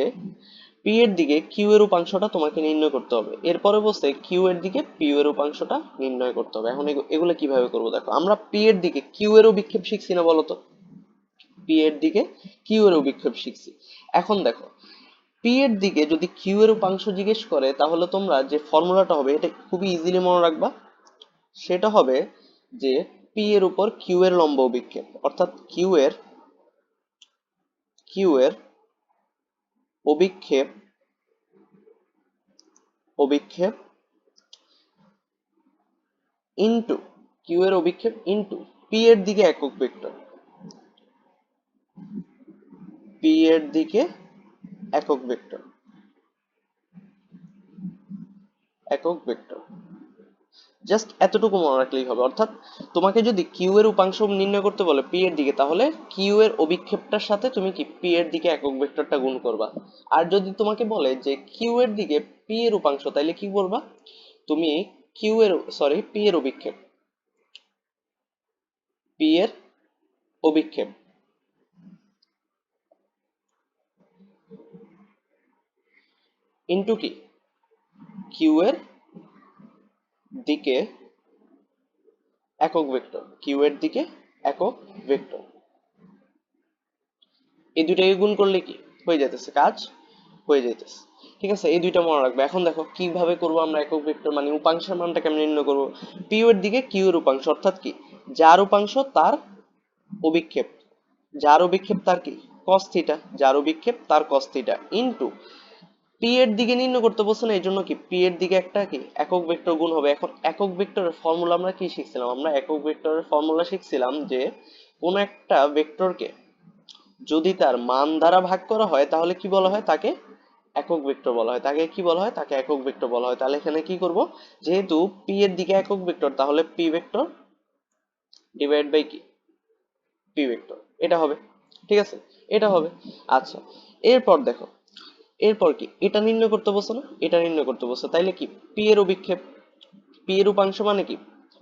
পি এর দিকে কিউ এর উপাংশটা তোমাকে নির্ণয় করতে হবে, এরপরে বলছে কিউ এর দিকে পি এর উপাংশটা নির্ণয় করতে হবে। এখন এগুলো কিভাবে করব, দেখো আমরা পি এর দিকে কিউ এর অভিক্ষেপ শিখছি না বলতো, পি এর দিকে কিউ এর অভিক্ষেপ শিখছি। এখন দেখো পি এর দিকে যদি কিউ এর উপাংশ জিজ্ঞেস করে, তাহলে তোমরা যে ফর্মুলাটা হবে এটা খুবই ইজিলি মনে রাখবা, সেটা হবে যে পি এর উপর কিউ এর লম্ব অভিক্ষেপ, অর্থাৎ কিউ এর অভিক্ষেপ অভিক্ষেপ ইনটু কিউ এর অভিক্ষেপ ইনটু পি এর দিকে একক ভেক্টর, পি এর দিকে একক ভেক্টর, একক ভেক্টর, জাস্ট এতটুকু মনে রাখলেই হবে। অর্থাৎ তোমাকে যদি কিউ এর উপাংশ নির্ণয় করতে বলে পি এর দিকে, তাহলে কিউ এর অভিক্ষেপটার সাথে তুমি কি পি এর দিকে একক ভেক্টরটা গুণ করবা। আর যদি তোমাকে বলে যে কিউ এর দিকে পি এর উপাংশ, তাইলে কি করবা, তুমি পি এর অভিক্ষেপ, পি এর অভিক্ষেপ ইনটু কি, কিউ এর দিকে একক ভেক্টর, কিউ এর দিকে একক ভেক্টর, এই দুইটাকে গুণ করলে কি হয়ে যাইতেছে, কাজ হয়ে যাইতেছে। ঠিক আছে, এই দুইটা মনে রাখবে। এখন দেখো কিভাবে করব আমরা একক ভেক্টর মানে উপাংশের মানটা কেমন নির্ণয় করব। পিউ এর দিকে কিউ এর উপাংশ, অর্থাৎ কি যার উপাংশ তার অভিক্ষেপ, যার অভিক্ষেপ তার কি cos থিটা, যার অভিক্ষেপ তার cos থিটা ইনটু পি এর দিকে নির্ণয় করতে বলছে না, এই জন্য কি পি এর দিকে একটা কি একক ভেক্টর গুণ হবে। এখন একক ভেক্টরের ফর্মুলা আমরা কি শিখছিলাম, আমরা একক ভেক্টরের ফর্মুলা শিখছিলাম যে কোন একটা ভেক্টরকে যদি তার মান দ্বারা ভাগ করা হয় তাহলে কি বলা হয়, তাকে একক ভেক্টর বলা হয়, তাকে কি বলা হয়, তাকে একক ভেক্টর বলা হয়। তাহলে এখানে কি করব, যেহেতু পি এর দিকে একক ভেক্টর, তাহলে পি ভেক্টর ডিভাইড বাই কি পি ভেক্টর, এটা হবে। ঠিক আছে, এটা হবে। আচ্ছা, এরপর দেখো, এরপর কি এটা নির্ণয় করতে বলছো না, এটা নির্ণয় করতে বলছো, তাইলে কি পি এর অভিক্ষেপ, পি এর উপাংশ মানে কি,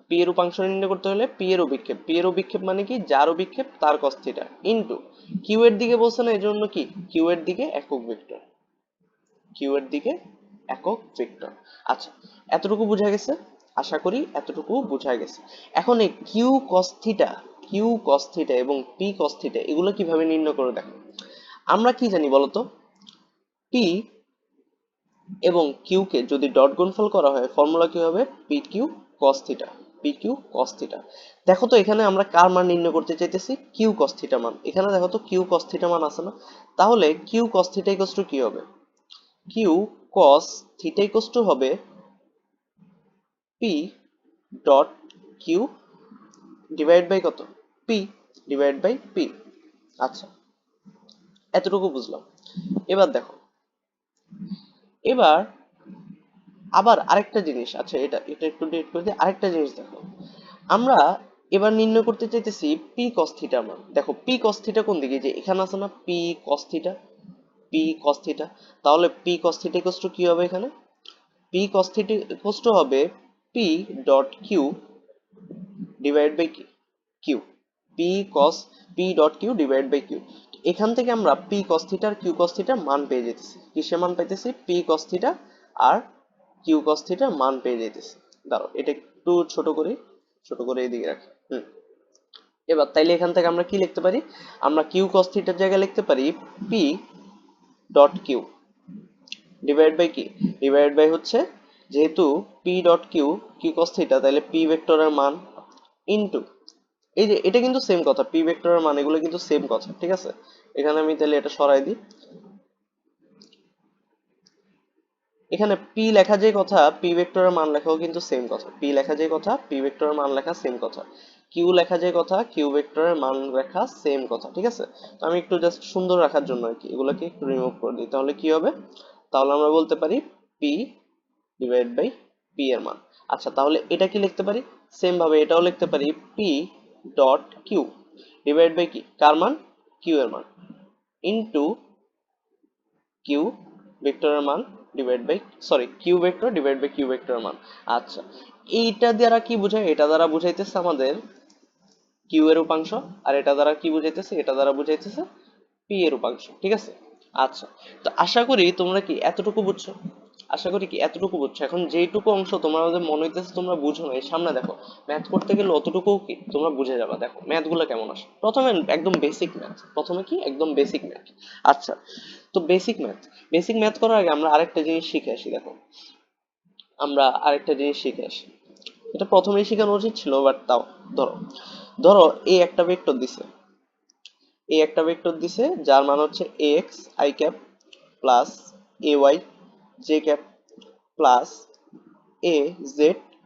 পি এর উপাংশ নির্ণয় করতে হলে পি এর অভিক্ষেপ, পি এর অভিক্ষেপ মানে কি যার অভিক্ষেপ তার cos থিটা ইনটু কিউ এর দিকে বলছে না, এই জন্য কি কিউ এর দিকে একক ভেক্টর, কিউ এর দিকে একক ভেক্টর। আচ্ছা, এতটুকু বোঝা গেছে, আশা করি এতটুকু বোঝা গেছে। এখন এই কিউ cos থিটা এবং পি cos থিটা এগুলো কিভাবে নির্ণয় করে দেখো। আমরা কি জানি বলতো, পি এবং কিউ কে যদি ডট গুণফল করা হয় ফর্মুলা কি হবে, p q cos theta, p q cos theta. দেখো তো এখানে আমরা কার মান নির্ণয় করতে চাইতেছি, কিউ cos থিটা মান। এখানে দেখো তো কিউ cos থিটা মান আছে না, তাহলে q cos theta equal to কি হবে, q cos theta equal to হবে p dot q divide by কত, পি ডিভাইড বাই পি। আচ্ছা, এতটুকু বুঝলাম। এবার দেখো, এবার আবার আরেকটা জিনিস, আচ্ছা এটা এটা একটু ডিলিট করে দিই, আরেকটা জিনিস দেখো, আমরা এবার নির্ণয় করতে চাইতেছি পি কস থিটার মান। দেখো পি কস থিটা কোন দিকে, যে এখানে আছে না p cos theta, p cos theta, তাহলে p cos theta equal to কি হবে এখানে, p cos theta equal to হবে p dot q divide by q, p cos p dot q divide by q. এখান থেকে আমরা পি কস থিটা আর q cos থিটার মান পেয়ে যেতেছি। কিসের মান পাইতেছি, পি কস থিটা আর কিউ কস থিটার মান পেয়ে যেতেছি। দাঁড়াও এটা একটু ছোট করি, ছোট করে এদিকে রাখি। এবার তাইলে এখান থেকে আমরা কি লিখতে পারি, আমরা কিউ কস থিটার জায়গায় লিখতে পারি p dot q divide by কি, ডিভাইড বাই হচ্ছে, যেহেতু p dot q q cos theta, তাহলে পি ভেক্টরের মান ইনটু, এই যে এটা কিন্তু সেম কথা, পি ভেক্টরের মান এগুলো কিন্তু সেম কথা, ঠিক আছে। এখানে আমি তাহলে এটা সরাই দিই, এখানে পি লেখা যে কথা পি ভেক্টরের মান লেখাও কিন্তু সেম কথা, পি লেখা যে কথা পি ভেক্টরের মান লেখা সেম কথা, কিউ লেখা যে কথা কিউ ভেক্টরের মান লেখা সেম কথা, ঠিক আছে। তো আমি একটু জাস্ট সুন্দর রাখার জন্য আর কি এগুলোকে একটু রিমুভ করে দিই, তাহলে কি হবে, তাহলে আমরা বলতে পারি পি ডিভাইড বাই পি এর মান। আচ্ছা তাহলে এটা কি লিখতে পারি, সেম ভাবে এটাও লিখতে পারি p dot q divide by কি, কার মান, কিউ এর মান, ইনটু কিউ ভেক্টরের মান divide by, sorry q vector divide by q ভেক্টরের মান। আচ্ছা এইটা দ্বারা কি বোঝায়, এটা দ্বারা বুঝাইতেছে আমাদের কিউ এর উপাংশ, আর এটা দ্বারা কি বুঝাইতেছে, এটা দ্বারা বুঝাইতেছে পি এর উপাংশ, ঠিক আছে। আচ্ছা, তো আশা করি তোমরা কি এতটুকু বুঝছো, আশা করি কি এতটুকু বুঝছো। এখন যেইটুকু অংশ তোমাদের মনে হইতেছে তোমরা বুঝো না, এই সামনে দেখো ম্যাথ করতে গেলে অতটুকু কি তোমরা বুঝে যাবা। দেখো ম্যাথ গুলো কেমন আসে, প্রথমে একদম বেসিক ম্যাথ, প্রথমে কি একদম বেসিক ম্যাথ। আচ্ছা, তো বেসিক ম্যাথ, বেসিক ম্যাথ করার আগে আমরা আরেকটা জিনিস শিখে আসি। দেখো আমরা আরেকটা জিনিস শিখে আসি, এটা প্রথমেই শেখানো উচিত ছিল, বাট তাও ধরো, ধরো এই একটা ভেক্টর দিছে, এই একটা ভেক্টর দিছে যার মান হচ্ছে ax i cap plus ay j cap plus a z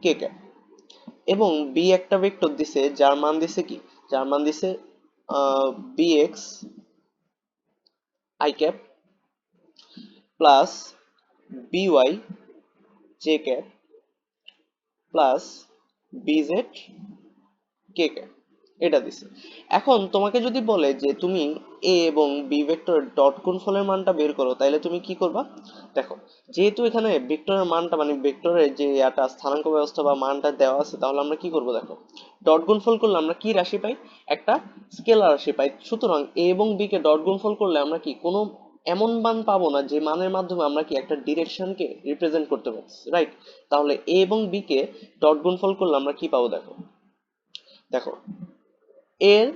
k cap, এবং বি একটা ভেক্টর দিছে যার মান দিছে কি, যার মান দিছে bx i cap plus by j cap plus bz k cap, এটা দিছে। এখন তোমাকে যদি বলে যে তুমি এ এবং বি ভেক্টরের ডট গুণফলের মানটা বের করো, তাহলে তুমি কি করবা, দেখো যেহেতু এখানে ভেক্টরের মানটা মানে ভেক্টরের যে ইয়াটা স্থানাঙ্ক ব্যবস্থা বা মানটা দেওয়া আছে, তাহলে আমরা কি করব, দেখো ডট গুণফল করলে আমরা কি রাশি পাই, একটা স্কেলার রাশি পাই। সুতরাং এ এবং বি কে ডট গুণফল করলে আমরা কি কোনো এমন মান পাবো না যে মানের মাধ্যমে আমরা কি একটা ডিরেকশনকে রিপ্রেজেন্ট করতে পারছি, রাইট। তাহলে এ এবং বি কে ডট গুণফল করলে আমরা কি পাবো, দেখো, দেখো এর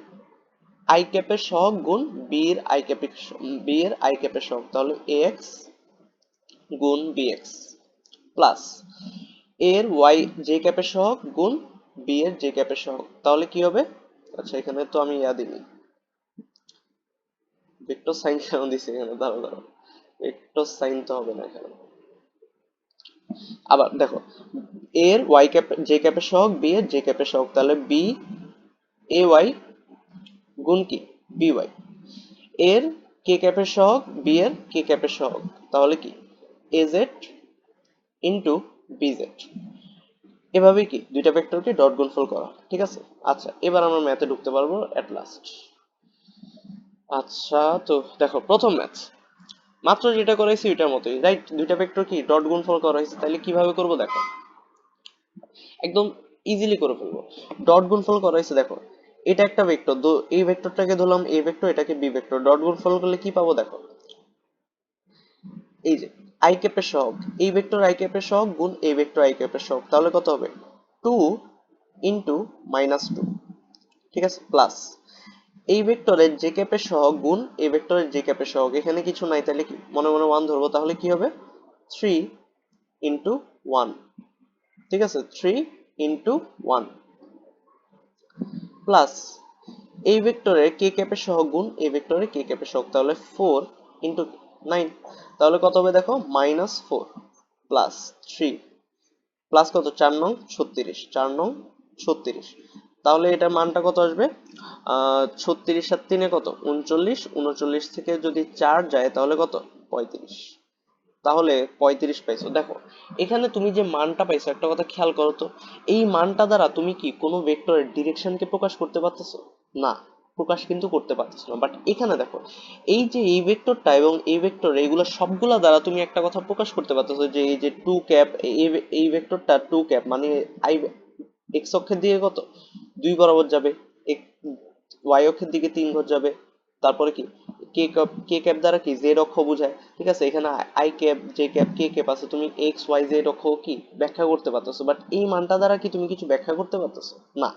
আই ক্যাপের সহগ গুণ বি এর আই ক্যাপের, বি এর আই ক্যাপের সহগ, তাহলে এক্স গুণ বিএক্স প্লাস এর ওয়াই জে ক্যাপের সহগ গুণ বি এর জে ক্যাপের সহগ, তাহলে কি হবে, আচ্ছা এখানে তো আমি ইয়া দিইনি, ভেক্টর সাইন কেন দিছি এখানে, দাঁড়াও দাঁড়াও, ভেক্টর সাইন তো হবে না এখানে। আবার দেখো এর ওয়াই ক্যাপ জে ক্যাপের সহগ বি এর জে ক্যাপের সহগ, তাহলে বি এ ওয়াই গুণ কি বি ওয়াই, এর কে ক্যাপের সহগ বি এর কে ক্যাপের সহগ, তাহলে কি এজেড ইন্টু বিজেড। এভাবে কি দুইটা ভেক্টরকে ডট গুণফল করা, ঠিক আছে। আচ্ছা এবার আমরা ম্যাথে ঢুকতে পারবো এট লাস্ট। আচ্ছা তো দেখো প্রথম ম্যাথ মাত্র যেটা করাইছি ওইটার মতোই, রাইট, দুইটা ভেক্টর কি ডট গুণফল করা হয়েছে, তাহলে কিভাবে করব, দেখো একদম ইজিলি করে ফেলবো। ডট গুণফল করা হয়েছে, দেখো এটা একটা ভেক্টর, এই ভেক্টরটাকে ধরলাম এ ভেক্টর, এটাকে বি ভেক্টর, ডট গুণফল করলে কি পাবো, দেখো এই যে আই ক্যাপের সহগ, এই ভেক্টর আই ক্যাপের সহগ গুণ এই ভেক্টর আই ক্যাপের সহগ, তাহলে কত হবে 2 ইন্টু মাইনাস 2, ঠিক আছে, প্লাস এই ভেক্টরের জে ক্যাপের সহগ গুণ এই ভেক্টরের জে ক্যাপের সহগ, এখানে কিছু নাই তাহলে কি মনে মনে 1 ধরবো, তাহলে কি হবে 3 ইন্টু 1, ঠিক আছে, 3 ইন্টু 1 প্লাস এই ভেক্টরের কে ক্যাপের সহগ গুণ এই ভেক্টরের কে ক্যাপের সহগ, তাহলে 4 ইন্টু 9, তাহলে কত হবে দেখো -4 প্লাস 3 প্লাস কত 4 নং 36, 4 নং 36, তাহলে এটার মানটা কত আসবে? 36 আর 3 কত? 39। 39 থেকে যদি 4 যায় তাহলে কত? 35। তাহলে 35 পাইছো। দেখো এখানে তুমি যে মানটা পাইছো, একটা কথা খেয়াল করো তো, এই মানটা দ্বারা তুমি কি কোনো ভেক্টরের ডিরেকশনকে প্রকাশ করতে পারতেছো? না, প্রকাশ কিন্তু করতে পারতেছো না। বাট এখানে দেখো, এই যে এই ভেক্টরটা এবং এই ভেক্টর, এইগুলা সবগুলা দ্বারা তুমি একটা কথা প্রকাশ করতে পারতেছো যে এই যে টু ক্যাপ, এই ভেক্টরটা টু ক্যাপ মানে আই এক্স অক্ষের দিকে কত? 2 বরাবর যাবে। ওয়াই অক্ষের দিকে 3 ঘর যাবে। তারপরে কি কে ক্যাপ দ্বারা কি জেড অক্ষ বোঝায়, ঠিক আছে? এখানে I cap, j cap, k cap আছে, তুমি এক্স ওয়াই জেড অক্ষ কি ব্যাখ্যা করতে পারতেছো। বাট এই মানটা দ্বারা কি তুমি কিছু ব্যাখ্যা করতে পারতেছো? না।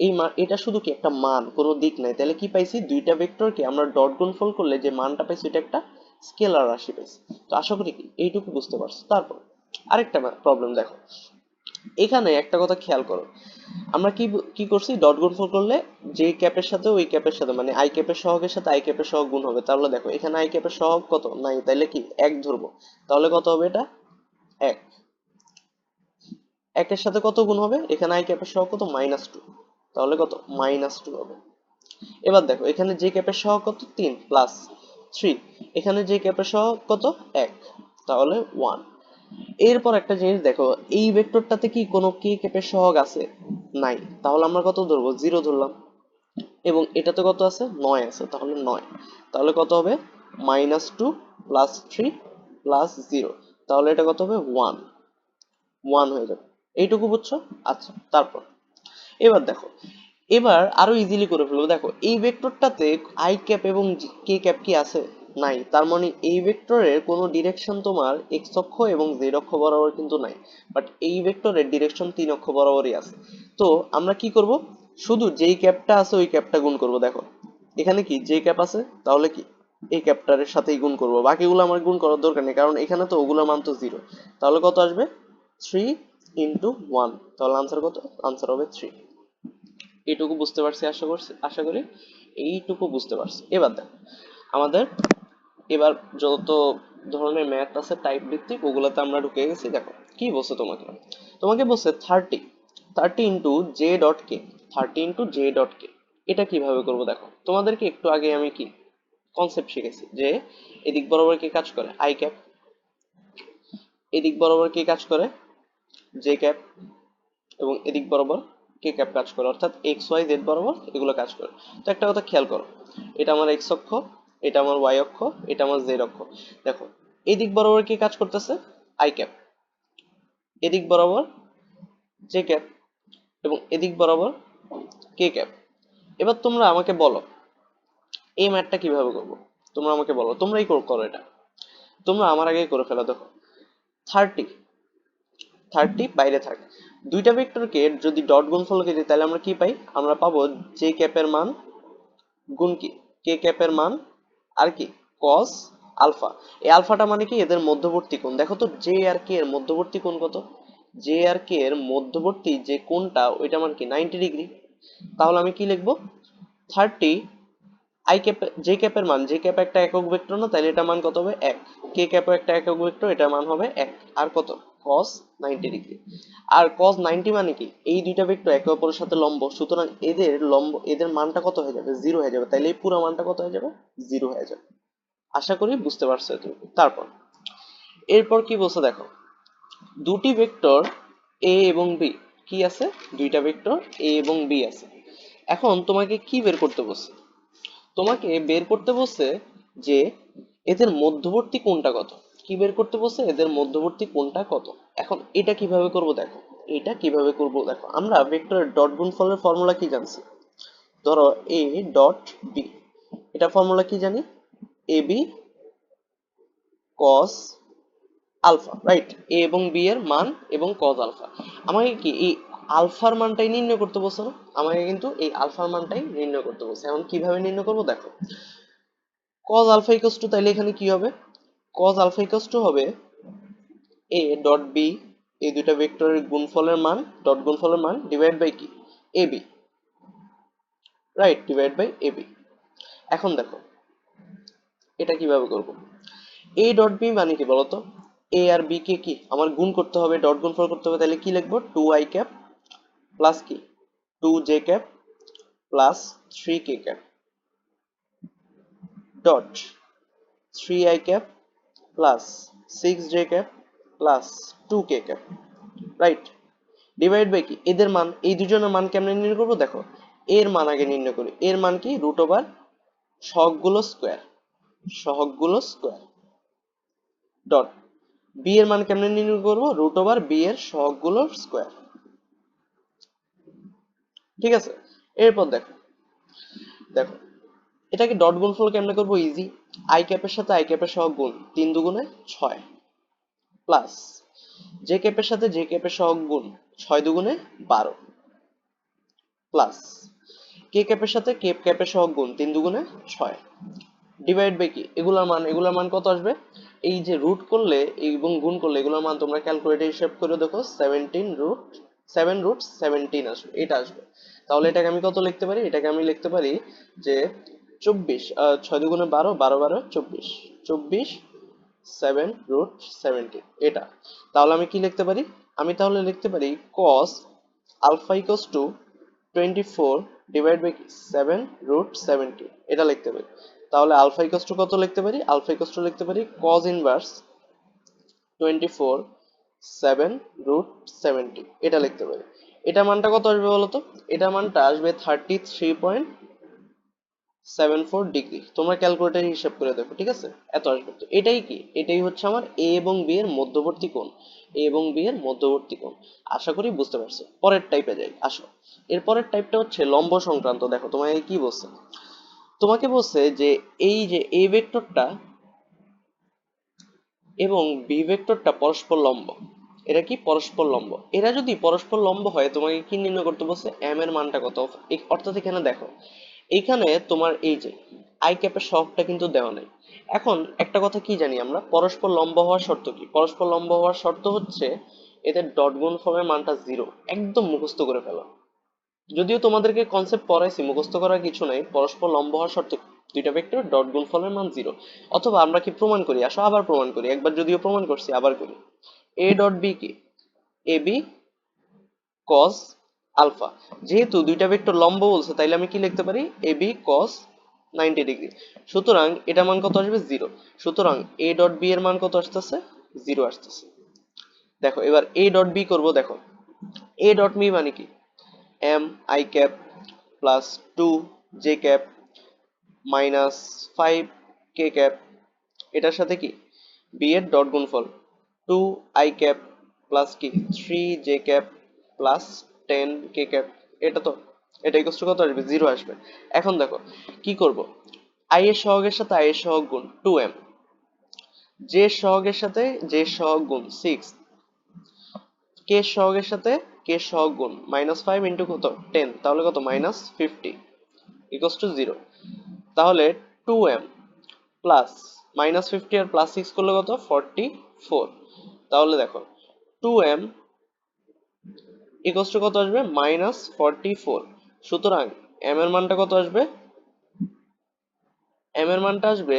এই মান, এটা শুধু কি একটা মান, কোনো দিক নাই। তাহলে কি পাইছি? দুইটা ভেক্টরকে আমরা ডট গুণফল করলে যে মানটা পাইছি এটা একটা স্কেলার রাশি পাইছি। তো আশা করি কি এইটুকু বুঝতে পারছো। তারপর আরেকটা প্রবলেম দেখো, এখানে একটা কথা খেয়াল করো, আমরা কি কি করছি? ডট গুণফল করলে যে ক্যাপের সাথে ওই ক্যাপের সাথে মানে আই ক্যাপের সহগের সাথে আই ক্যাপের সহগ গুণ হবে। তাহলে দেখো এখানে আই ক্যাপের সহগ কত নাই, তাইলে কি এক ধরবো। তাহলে কত হবে? এটা এক। একের সাথে কত গুণ হবে? এখানে আই ক্যাপের সহগ কত? -2। তাহলে কত? -2 হবে। এবার দেখো এখানে যে ক্যাপের সহগ কত? 3 প্লাস 3। এখানে যে ক্যাপের সহগ কত? 1। তাহলে 1। এরপর একটা জিনিস দেখো, এই ভেক্টরটাতে কি কোনো কে ক্যাপের সহগ আছে? নাই। তাহলে আমরা কত ধরবো? 0 ধরলাম। এবং এটাতে কত আছে? 9 আছে, তাহলে 9। তাহলে কত হবে? -2 প্লাস 3 প্লাস 0। তাহলে এটা কত হবে? 1। 1 হয়ে যাবে। এইটুকু বুঝছো? আচ্ছা, তারপর এবার দেখো, এবার আরো ইজিলি করে ফেলবো। দেখো এই ভেক্টরটাতে আই ক্যাপ এবং কে ক্যাপ কি আছে? নাই। তার মানে এই ভেক্টরের কোনো ডিরেকশন তোমার এক্স অক্ষ এবং জেড অক্ষ বরাবর কিন্তু নাই। বাট এই ভেক্টরের ডিরেকশন 3 অক্ষ বরাবরই আছে। তো আমরা কি করব? শুধু যেই ক্যাপটা আছে ওই ক্যাপটা গুণ করব। দেখো এখানে কি যে ক্যাপ আছে, তাহলে কি এই ক্যাপটার সাথেই গুণ করব, বাকিগুলো আমার গুণ করার দরকার নেই, কারণ এখানে তো ওগুলোর মান তো 0। তাহলে কত আসবে? 3 ইন্টু 1। তাহলে আনসার কত? আনসার হবে 3। এইটুকু বুঝতে পারছি, আশা করি এইটুকু বুঝতে পারছি। এবার দেখো আমাদের, এবার যত ধরনের ম্যাথ আছে টাইপ ভিত্তিক ওগুলাতে আমরা ঢুকে গেছি। দেখো কি বলছে তোমাকে, তোমাকে বলছে 30 into J dot K, 30 × j dot K. এটা কিভাবে করব? দেখো তোমাদেরকে একটু আগে আমি কি কনসেপ্ট শিখেছি যে এদিক বরাবর কি কাজ করে? I cap. এদিক বরাবর কি কাজ করে? J cap. এবং এদিক বরাবর কে ক্যাপ কাজ করে, অর্থাৎ এক্স ওয়াই জেড বরাবর এগুলো কাজ করে। তো একটা কথা খেয়াল করো, এটা আমার এক্স অক্ষ, এটা আমার ওয়াই অক্ষ, এটা আমার জেড অক্ষ। দেখো এদিক বরাবর কি কাজ করতেছে? I cap. এদিক বরাবর জে ক্যাপ এবং এদিক বরাবর কে ক্যাপ। এবার তোমরা আমাকে বলো এই ম্যাথটা কিভাবে করবো? তোমরা আমাকে বলো, তোমরাই করো এটা, তোমরা আমার আগে করে ফেলো। দেখো 30, 30 বাইরে থাক। দুইটা ভেক্টরকে যদি ডট গুণফল করি তাহলে আমরা কি পাই? আমরা পাবো জে ক্যাপের মান গুণ কি কে ক্যাপের মান, আর কি কস আলফা। এই আলফাটা মানে কি? এদের মধ্যবর্তী কোণ। দেখো তো জে আর কে এর মধ্যবর্তী কোণ কত? জে আর কে এর মধ্যবর্তী যে কোণটা ওইটা মান কি 90 ডিগ্রি। তাহলে আমি কি লিখবো? 30 আই ক্যাপ, জে ক্যাপের মান, জে ক্যাপ একটা একক ভেক্টর না, তাহলে এটা মান কত হবে? 1। কে ক্যাপও একটা একক ভেক্টর, এটার মান হবে 1। আর কত? cos 90 degree. আর cos 90 মানে কি? এই দুইটা ভেক্টর একে অপরের সাথে লম্ব, সুতরাং এদের মানটা কত হয়ে যাবে? 0 হয়ে যাবে। তাইলে এই পুরো মানটা কত হয়ে যাবে? 0 হয়ে যাবে। আশা করি বুঝতে পারছো তুমি। তারপর এরপর কি বলছো? দেখো দুটি ভেক্টর এ এবং বি কি আছে? দুইটা ভেক্টর এ এবং বি আছে। এখন তোমাকে কি বের করতে বলছে? তোমাকে বের করতে বলছে যে এদের মধ্যবর্তী কোণটা কত। কি বের করতে বলছে? এদের মধ্যবর্তী কোণটা কত। এখন এটা কিভাবে করব? দেখো এটা কিভাবে করব, দেখো আমরা ভেক্টরের ডট গুণফলের ফর্মুলা কি জানছি? ধরো এ ডট বি, এটা ফর্মুলা কি জানি? A B cos alpha, right? এ এবং বি এর মান এবং কজ আলফা। আমাকে কি এই আলফার মানটাই নির্ণয় করতে বলছে না? আমাকে কিন্তু এই আলফার মানটাই নির্ণয় করতে বলছে। এখন কিভাবে নির্ণয় করব? দেখো cos আলফা ইকুয়ালস টু, তাইলে এখানে কি হবে? cos আলফা ইকুয়ালস টু হবে a ডট বি, এই দুইটা ভেক্টরের গুণফলের মান, ডট গুণফলের মান ডিভাইড বাই কি ab, right? Divide by ab। এখন দেখো এটা কিভাবে করব? a ডট বি মানে কি বলতো? a আর b কে কি আমার গুণ করতে হবে, ডট গুণফল করতে হবে। তাহলে কি লিখবো? 2i ক্যাপ প্লাস কি 2j cap plus 3k cap dot 3i cap plus 6j cap plus 2k cap, right? Divide by কি, এদের মান, এই দুজনের মান কেমনে নির্ণয় করবো দেখো, এর মান আগে নির্ণয় করি। এর মান কি, রুট ওভার সহগগুলো স্কোয়ার, সহগগুলো স্কোয়ার ডট বি এর মান কেমনে নির্ণয় করবো, রুট ওভার বি এর সহগগুলোর স্কোয়ার, ঠিক আছে? এরপর দেখো, দেখো এটাকে ডট গুণফল কেমনে করবো, ইজি। আই ক্যাপের সাথে আই ক্যাপের সহগ গুণ, 3 দুগুণে 6 প্লাস জে ক্যাপের সাথে জে ক্যাপের সহগ গুণ, 6 দুগুণে 12 প্লাস কে ক্যাপের সাথে কে ক্যাপের সহগ গুণ, 3 দুগুণে 6 ডিভাইড বাই কি, এগুলার মান কত আসবে, এই যে রুট করলে এবং গুণ করলে এগুলোর মান তোমরা ক্যালকুলেটর হিসাব করে দেখো, 7 রুট 17 আসবে, এটা আসবে। তাহলে এটাকে আমি কত লিখতে পারি, এটাকে আমি লিখতে পারি যে 24, 6 দুগুণে 12, 12 12 24, 24 7 রুট 17 এটা। তাহলে আমি কি লিখতে পারি, আমি তাহলে লিখতে পারি cos alpha equals to 24 divide by 7 root 17, এটা লিখতে পারি। তাহলে আলফা ইকুয়ালস টু কত লিখতে পারি, আলফা ইকুয়ালস টু লিখতে পারি cos ইনভার্স 24 7 রুট 17, এটা লিখতে পারি। এটা মানটা কত আসবে বলতো, এটা মানটা আসবে 33.74 ডিগ্রি। তোমরা ক্যালকুলেটর হিসাব করে দেখো, ঠিক আছে? এত আসবে। তো এটাই কি, এটাই হচ্ছে আমার এ এবং বি এর মধ্যবর্তী কোণ, এ এবং বি এর মধ্যবর্তী কোণ। আশা করি বুঝতে পারছো। পরের টাইপে যাই, আসো। এর পরের টাইপটা হচ্ছে লম্ব সংক্রান্ত। দেখো তোমাকে কি বলছে, তোমাকে বলছে যে এই যে এ ভেক্টরটা এবং বি ভেক্টরটা পরস্পর লম্ব। এরা কি পরস্পর লম্ব, এরা যদি পরস্পর লম্ব হয় তোমাকে কি নির্ণয় করতে বলছে, এম এর মানটা কত। অর্থাৎ এখানে দেখো, এইখানে তোমার এই যে আই ক্যাপের সহগটা কিন্তু দেওয়া নাই। এখন একটা কথা কি জানি আমরা, পরস্পর লম্ব হওয়ার শর্ত কি, পরস্পর লম্ব হওয়ার শর্ত হচ্ছে এদের ডট গুণফলের মানটা 0, একদম মুখস্থ করে ফেলা। যদিও তোমাদেরকে কনসেপ্ট পড়াইছি, মুখস্থ করার কিছু নাই। পরস্পর লম্ব হওয়ার শর্ত দুইটা ভেক্টর ডট গুণফলের মান 0। অথবা আমরা কি প্রমাণ করি, আসো আবার প্রমাণ করি, একবার যদিও প্রমাণ করছি আবার করি। এ ডট বি কি, এ বি কস আলফা। যেহেতু দুইটা ভেক্টর লম্ব বলছে, তাইলে আমি কি লিখতে পারি, এ বি কস 90 ডিগ্রি। সুতরাং এটা মান কত আসবে, 0। সুতরাং এ ডট বি এর মান কত আসতেছে, 0 আসতেছে। দেখো এবার এ ডট বি করবো, দেখো এ ডট বি মানে কি, m i cap plus 2 J cap minus 5 k cap, এটার সাথে কি বি এর ডট গুণফল 2 আই ক্যাপ প্লাস কি 3 জে ক্যাপ প্লাস 10 কে ক্যাপ, এটা তো, এটা ইকুয়াল টু কত আসবে, 0 আসবে। এখন দেখো কি করব, আই এর সহগের সাথে আই এর সহগ গুণ 2m, জে এর সহগের সাথে জে এর সহগ গুণ 6, কে এর সহগের সাথে কে এর সহগ গুণ -5 ইন্টু কত 10, তাহলে কত -50 ইকুয়াল টু 0। তাহলে 2m প্লাস -50 আর +6 করলে কত 44। তাহলে দেখো 2m ইকুয়াল টু কত আসবে, -44। সুতরাং m এর মানটা কত আসবে, m এর মানটা আসবে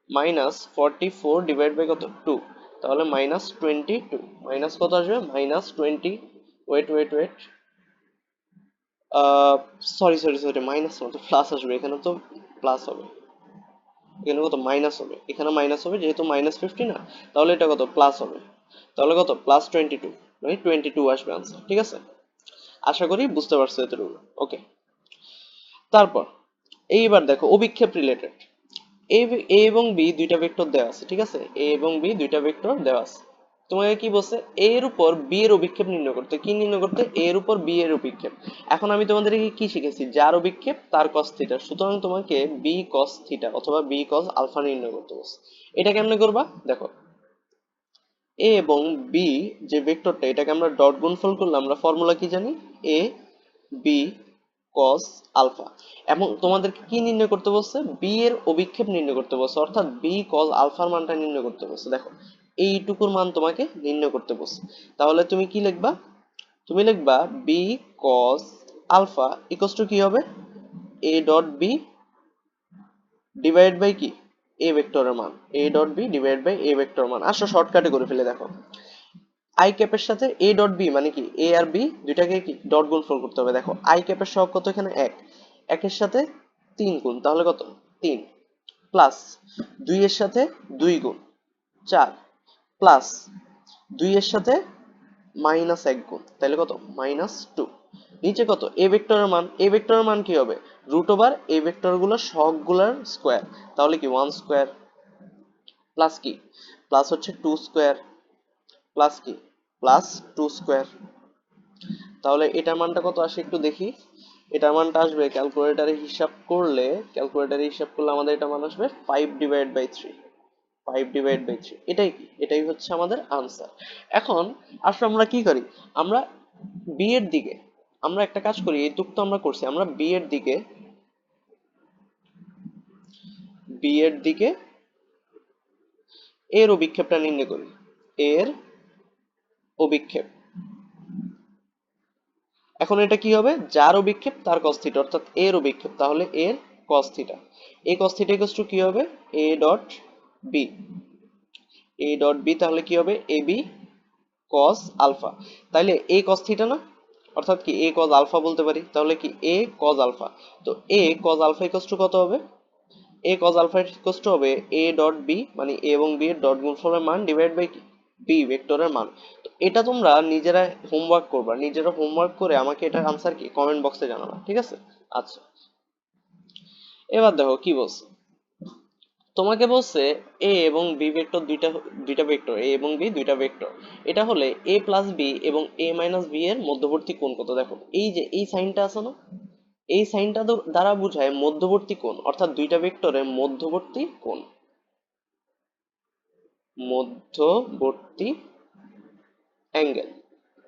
-44 ডিভাইড বাই কত 2, তাহলে -22। মাইনাস কত আসবে, -20, wait wait wait, sorry sorry sorry, minus মতো প্লাস আসবে, এখানে তো প্লাস হবে, এখানে কত মাইনাস হবে, এখানে মাইনাস হবে, যেহেতু -50 না, তাহলে এটা কত প্লাস হবে। তাহলে কত +22, মানে 22 আসবে আনসার, ঠিক আছে? আশা করি বুঝতে পারছো এতটুকু, ওকে। তারপর এইবার দেখো অভিক্ষেপ রিলেটেড। এ এ এবং বি দুইটা ভেক্টর দেওয়া আছে, ঠিক আছে? এ এবং বি দুইটা ভেক্টর দেওয়া আছে। তোমাকে কি বলছে, এ এর উপর বি এর অভিক্ষেপ নির্ণয় করতে। কি নির্ণয় করতে, এ এর উপর বি এর অভিক্ষেপ। এখন আমি তোমাদেরকে কি শিখেছি, যার অভিক্ষেপ তার cos থিটা। সুতরাং তোমাকে বি cos থিটা অথবা বি cos আলফা নির্ণয় করতে বলছে। এটা কেমনে করবা, দেখো এ এবং বি যে ভেক্টরটা, এটাকে আমরা ডট গুণফল করলে আমরা ফর্মুলা কি জানি, এ বি কস আলফা। এবং তোমাদেরকে কি নির্ণয় করতে বলছে, বি এর অভিক্ষেপ নির্ণয় করতে বলছে, অর্থাৎ বি কস আলফার মানটা নির্ণয় করতে বলছে। দেখো এইটুকুর মান তোমাকে নির্ণয় করতে বলছে। তাহলে তুমি কি লিখবা, তুমি লিখবা b cos alpha equal to কি হবে, a dot b divide by কি এ ভেক্টরের মান, a dot b divide by a vector মান। আসো শর্টকাটে করে ফেলে, দেখো আই ক্যাপের সাথে এ ডট বি মানে কি, এ আর বি দুইটাকে কি ডট গুণফল করতে হবে। দেখো আই ক্যাপের সহগ কত, এখানে 1, 1 এর সাথে 3 গুণ, তাহলে কত 3, প্লাস 2 এর সাথে 2 গুণ 4, প্লাস 2 এর সাথে মাইনাস 1 গুণ, তাহলে কত -2। নিচে কত এ ভেক্টরের মান, এ ভেক্টরের মান কি হবে রুট ওভার এ ভেক্টর গুলো সবগুলোর স্কোয়ার, তাহলে কি 1 স্কোয়ার, প্লাস কি প্লাস হচ্ছে 2 স্কোয়ার, প্লাস কি প্লাস 2 স্কোয়ার। তাহলে এটার মানটা কত আসে একটু দেখি। এটার মানটা আসবে ক্যালকুলেটারে হিসাব করলে আমাদের এটা মান আসবে 5/3, 5/3। এটাই কি, এটাই হচ্ছে আমাদের আনসার। এখন আসলে আমরা কি করি, আমরা বি এর দিকে আমরা একটা কাজ করি, এইটুক তো আমরা করছি, আমরা বি এর দিকে এর অভিক্ষেপটা নির্ণয় করি, এর অভিক্ষেপ। এখন এটা কি হবে, যার অভিক্ষেপ তার cos থিটা, অর্থাৎ এর অভিক্ষেপ, তাহলে এর cos theta, a cos theta equals to কি হবে a dot b, a dot b, তাহলে কি হবে এ বি cos আলফা, তাইলে এ cos থিটা না, অর্থাৎ কি এ cos আলফা বলতে পারি, তাহলে কি এ cos আলফা, তো এ cos আলফা ইকুয়ালস টু কত হবে, এ cos আলফা ইকুয়ালস টু হবে এ ডট বি, মানে এ এবং বি এর ডট গুণফলের মান ডিভাইড বাই কি বি ভেক্টরের মান। তো এটা তোমরা নিজেরা হোমওয়ার্ক করবা, নিজেরা হোমওয়ার্ক করে আমাকে এটার আনসার কি কমেন্ট বক্সে জানাবা, ঠিক আছে। আচ্ছা, এবার দেখো কি বলছে, তোমাকে বলছে এ এবং বি ভেক্টর দুইটা, ভেক্টর এ এবং বি দুইটা ভেক্টর, এটা হলে এ প্লাস বি এবং এ মাইনাস বি এর মধ্যবর্তী কোণ কত। দেখো এই যে এই সাইনটা আছে না, এই সাইনটা দ্বারা বোঝায় মধ্যবর্তী কোণ, অর্থাৎ দুইটা ভেক্টরের মধ্যবর্তী কোণ, মধ্যবর্তী অ্যাঙ্গেল,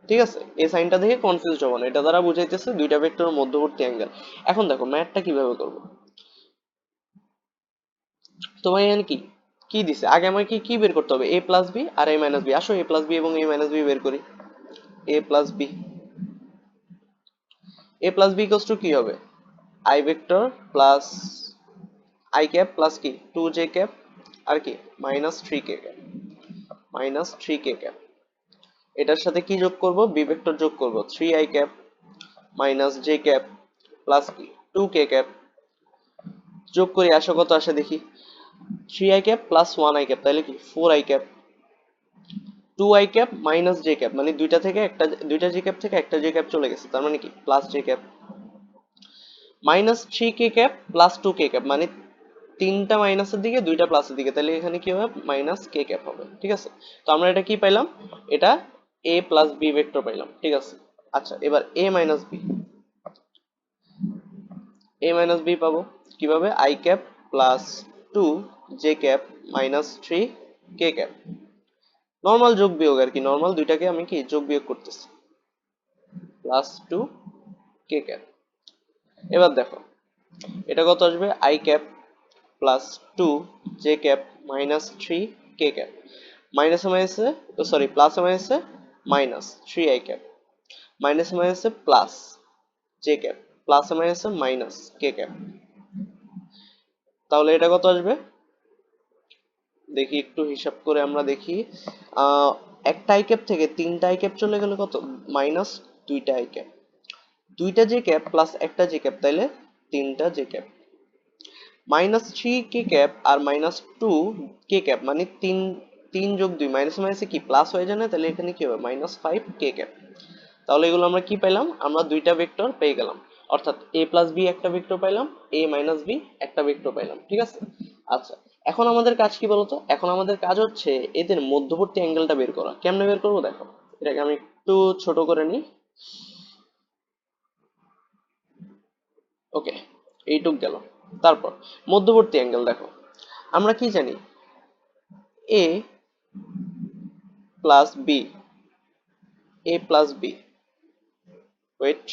ঠিক আছে। এই সাইনটা দেখে কনফিউজ হবো না, এটা দ্বারা বুঝাইতেছে দুইটা ভেক্টরের মধ্যবর্তী অ্যাঙ্গেল। এখন দেখো ম্যাথটা কিভাবে করবো, তোমার এখানে কি কি দিছে, আগে আমাকে কি বের করতে হবে, a plus B R A minus B. আসো এ প্লাস বি এবং এ মাইনাস বি বের করি। A plus b, a plus b equals to কি হবে, i vector plus i cap plus কি 2 জে ক্যাপ, আর কি -3 কে ক্যাপ, -3 কে ক্যাপ। এটার সাথে কি যোগ করব, বি ভেক্টর যোগ করব 3 i cap j cap plus কি 2 কে ক্যাপ। যোগ করি, আসো কত আসে দেখি, 3 i cap plus 1 i cap, তাহলে কি 4 i cap, 2 i cap j cap, মানে দুইটা জে ক্যাপ থেকে একটা জে ক্যাপ চলে গেছে, তার মানে কি plus J cap, -3 K cap plus 2 K cap, মানে তিনটা মাইনাসের দিকে দুইটা প্লাসের দিকে, তাহলে এখানে কি হবে -কে ক্যাপ হবে, ঠিক আছে। তো আমরা এটা কি পাইলাম, এটা এ প্লাস বি ভেক্টর পাইলাম, ঠিক আছে। আচ্ছা, এবার এ মাইনাস বি পাবো কিভাবে, I cap plus 2 J cap -3 K cap, normal যোগ বিয়োগ আর কি, নর্মাল দুইটাকে আমি কি যোগ বিয়োগ করতেছি, +2 কে ক্যাপ। এবার দেখো এটা কত আসবে, I cap plus 2 J cap -3 K cap, মাইনাসে মাইনাসে, সরি প্লাসে মাইনাসে -3 i ক্যাপ, মাইনাসে মাইনাসে প্লাস জে ক্যাপ, প্লাসে মাইনাসে -কে ক্যাপ, তাহলে এটা কত আসবে দেখি, একটু হিসাব করে আমরা দেখি। আহ একটা আই ক্যাপ থেকে তিনটা আই ক্যাপ চলে গেলে কত, -2টা i ক্যাপ, দুইটা জে ক্যাপ প্লাস একটা জে ক্যাপ, তাইলে তিনটা জে ক্যাপ, -3 কে ক্যাপ আর -2 কে ক্যাপ, মানে তিন, 3 + 2 মাইনাস মাইনাসে কি প্লাস হয়ে যায় না, তাহলে এখানে কি হবে -5 কে ক্যাপ। তাহলে এগুলো আমরা কি পাইলাম, আমরা দুইটা ভেক্টর পেয়ে গেলাম, অর্থাৎ এ প্লাস বি একটা ভেক্টর পাইলাম, এ মাইনাস বি একটা ভেক্টর পাইলাম, ঠিক আছে। আচ্ছা, এখন আমাদের কাজ কি বলতো, এখন আমাদের কাজ হচ্ছে এদের মধ্যবর্তী অ্যাঙ্গেলটা বের করা। কেমনে বের করবো দেখো, এটাকে আমি একটু ছোট করে নিই, ওকে, এইটুক গেল। তারপর মধ্যবর্তী অ্যাঙ্গেল দেখো, আমরা কি জানি, এ plus b, a plus B, wait,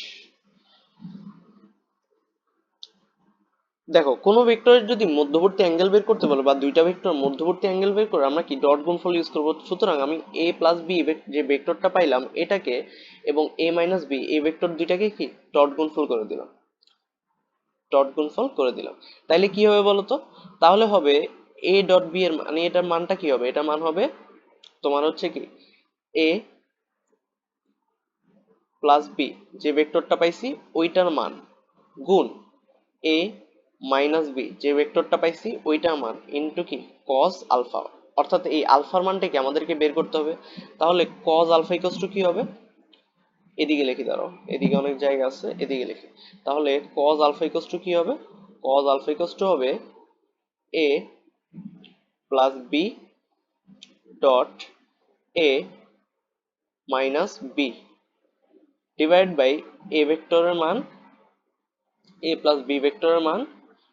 দেখো কোনো ভেক্টরের যদি মধ্যবর্তী অ্যাঙ্গেল বের করতে বলো, বা দুইটা ভেক্টর মধ্যবর্তী অ্যাঙ্গেল বের করে, আমরা কি ডট গুণফল ইউজ করবো। সুতরাং আমি এ প্লাস বি যে ভেক্টরটা পাইলাম এটাকে, এবং এ মাইনাস বি এই ভেক্টর দুইটাকে কি ডট গুণফল করে দিলাম, ডট গুণফল করে দিলাম। তাইলে কি হবে বলতো, তাহলে হবে এ ডট বি এর মানে এটার মানটা কি হবে, এটার মান হবে তোমার হচ্ছে কি এ প্লাস বি, যে ভেক্টরটা পাইছি ওইটার মান, গুণ এ মাইনাস বি, যে ভেক্টরটা পাইছি ওইটা আমার ইনটু কি কজ আলফা, অর্থাৎ এই আলফার মানটাকে আমাদেরকে বের করতে হবে। তাহলে কজ আলফা ইকুয়ালস টু কি হবে, এদিকে লিখি, দাঁড়াও এদিকে অনেক জায়গা আছে, এদিকে লিখি। তাহলে কজ আলফা ইকুয়ালস টু কি হবে, কজ আলফা ইকুয়ালস টু হবে a plus b dot a minus b divide by a ভেক্টরের মান, এ প্লাস বি ভেক্টরের মান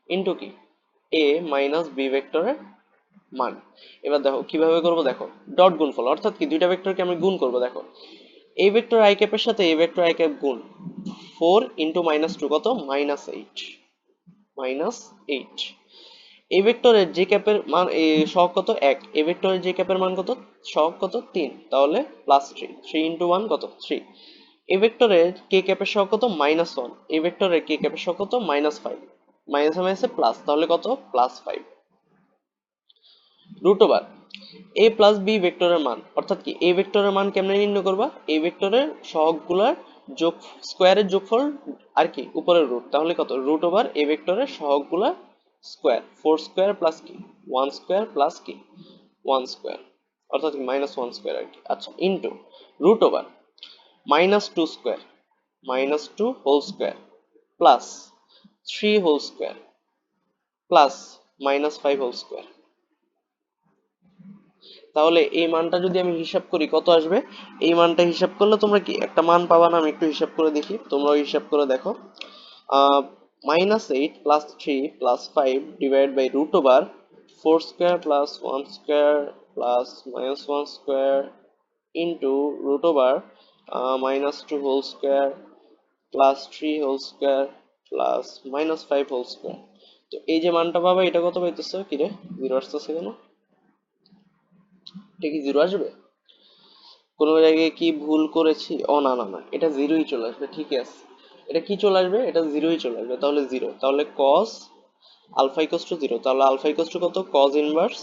ইন্টু কি এ মাইনাস বি ভেক্টরের মান। এবার দেখো কিভাবে করব, দেখো ডট গুণফল, অর্থাৎ কি দুইটা ভেক্টরকে আমি গুণ করব। দেখো এই ভেক্টর আই ক্যাপের সাথে এই ভেক্টর আই ক্যাপ গুণ 4 ইন্টু মাইনাস টু কত, মাইনাস এইট, মাইনাস এইট। এই ভেক্টরের যে ক্যাপের মান সহগ কত 1, এই ভেক্টরের যে ক্যাপের মান কত, সহগ কত 3, তাহলে প্লাস 3, 3 ইন্টু 1 কত 3। এই ভেক্টরের কে ক্যাপের সহগ কত মাইনাস 1, এই ভেক্টরের কে ক্যাপের সহগ কত মাইনাস 5, মাইনাসে মাইনাসে প্লাস, তাহলে কত প্লাস 5 রুট ওভার এ প্লাস বি ভেক্টরের মান, অর্থাৎ কি এই ভেক্টরের মান কেমনে নির্ণয় করবা, এই ভেক্টরের সহগগুলার যোগ স্কোয়ারের যোগফল আর কি উপরের রুট, তাহলে কত রুট ওভার এ ভেক্টরের সহগগুলা স্কোয়ার, 4 স্কোয়ার প্লাস কি 1 স্কোয়ার প্লাস কি 1 স্কোয়ার, অর্থাৎ মাইনাস 1 স্কোয়ার আর কি। আচ্ছা into root over minus 2 square, minus 2 whole square plus 3 whole square plus minus 5 whole square. তাহলে এই মানটা যদি আমি হিসাব করি কত আসবে, এই মানটা হিসাব করলে তোমরা কি একটা মান পাবা না, আমি একটু হিসাব করে দেখি, তোমরাও হিসাব করে দেখো। Minus eight plus three plus five divide by root over 4 square plus 1 square plus minus 1 square into root over minus 2 whole square plus 3 whole square plus minus 5 whole square. তো এই যে মানটা পাবা এটা কত পাইতেছো, কি রে জিরো আসতেছে কেন, এটা কি জিরো আসবে, কোনো জায়গায় কি ভুল করেছি, ও না না না, এটা জিরোই চলে আসবে, ঠিকই আছে, এটা কি চলে আসবে, এটা জিরোই চলে আসবে, তাহলে জিরো, তাহলে cos alpha equals to zero, তাহলে আলফা ইকুয়ালস টু কত cos ইনভার্স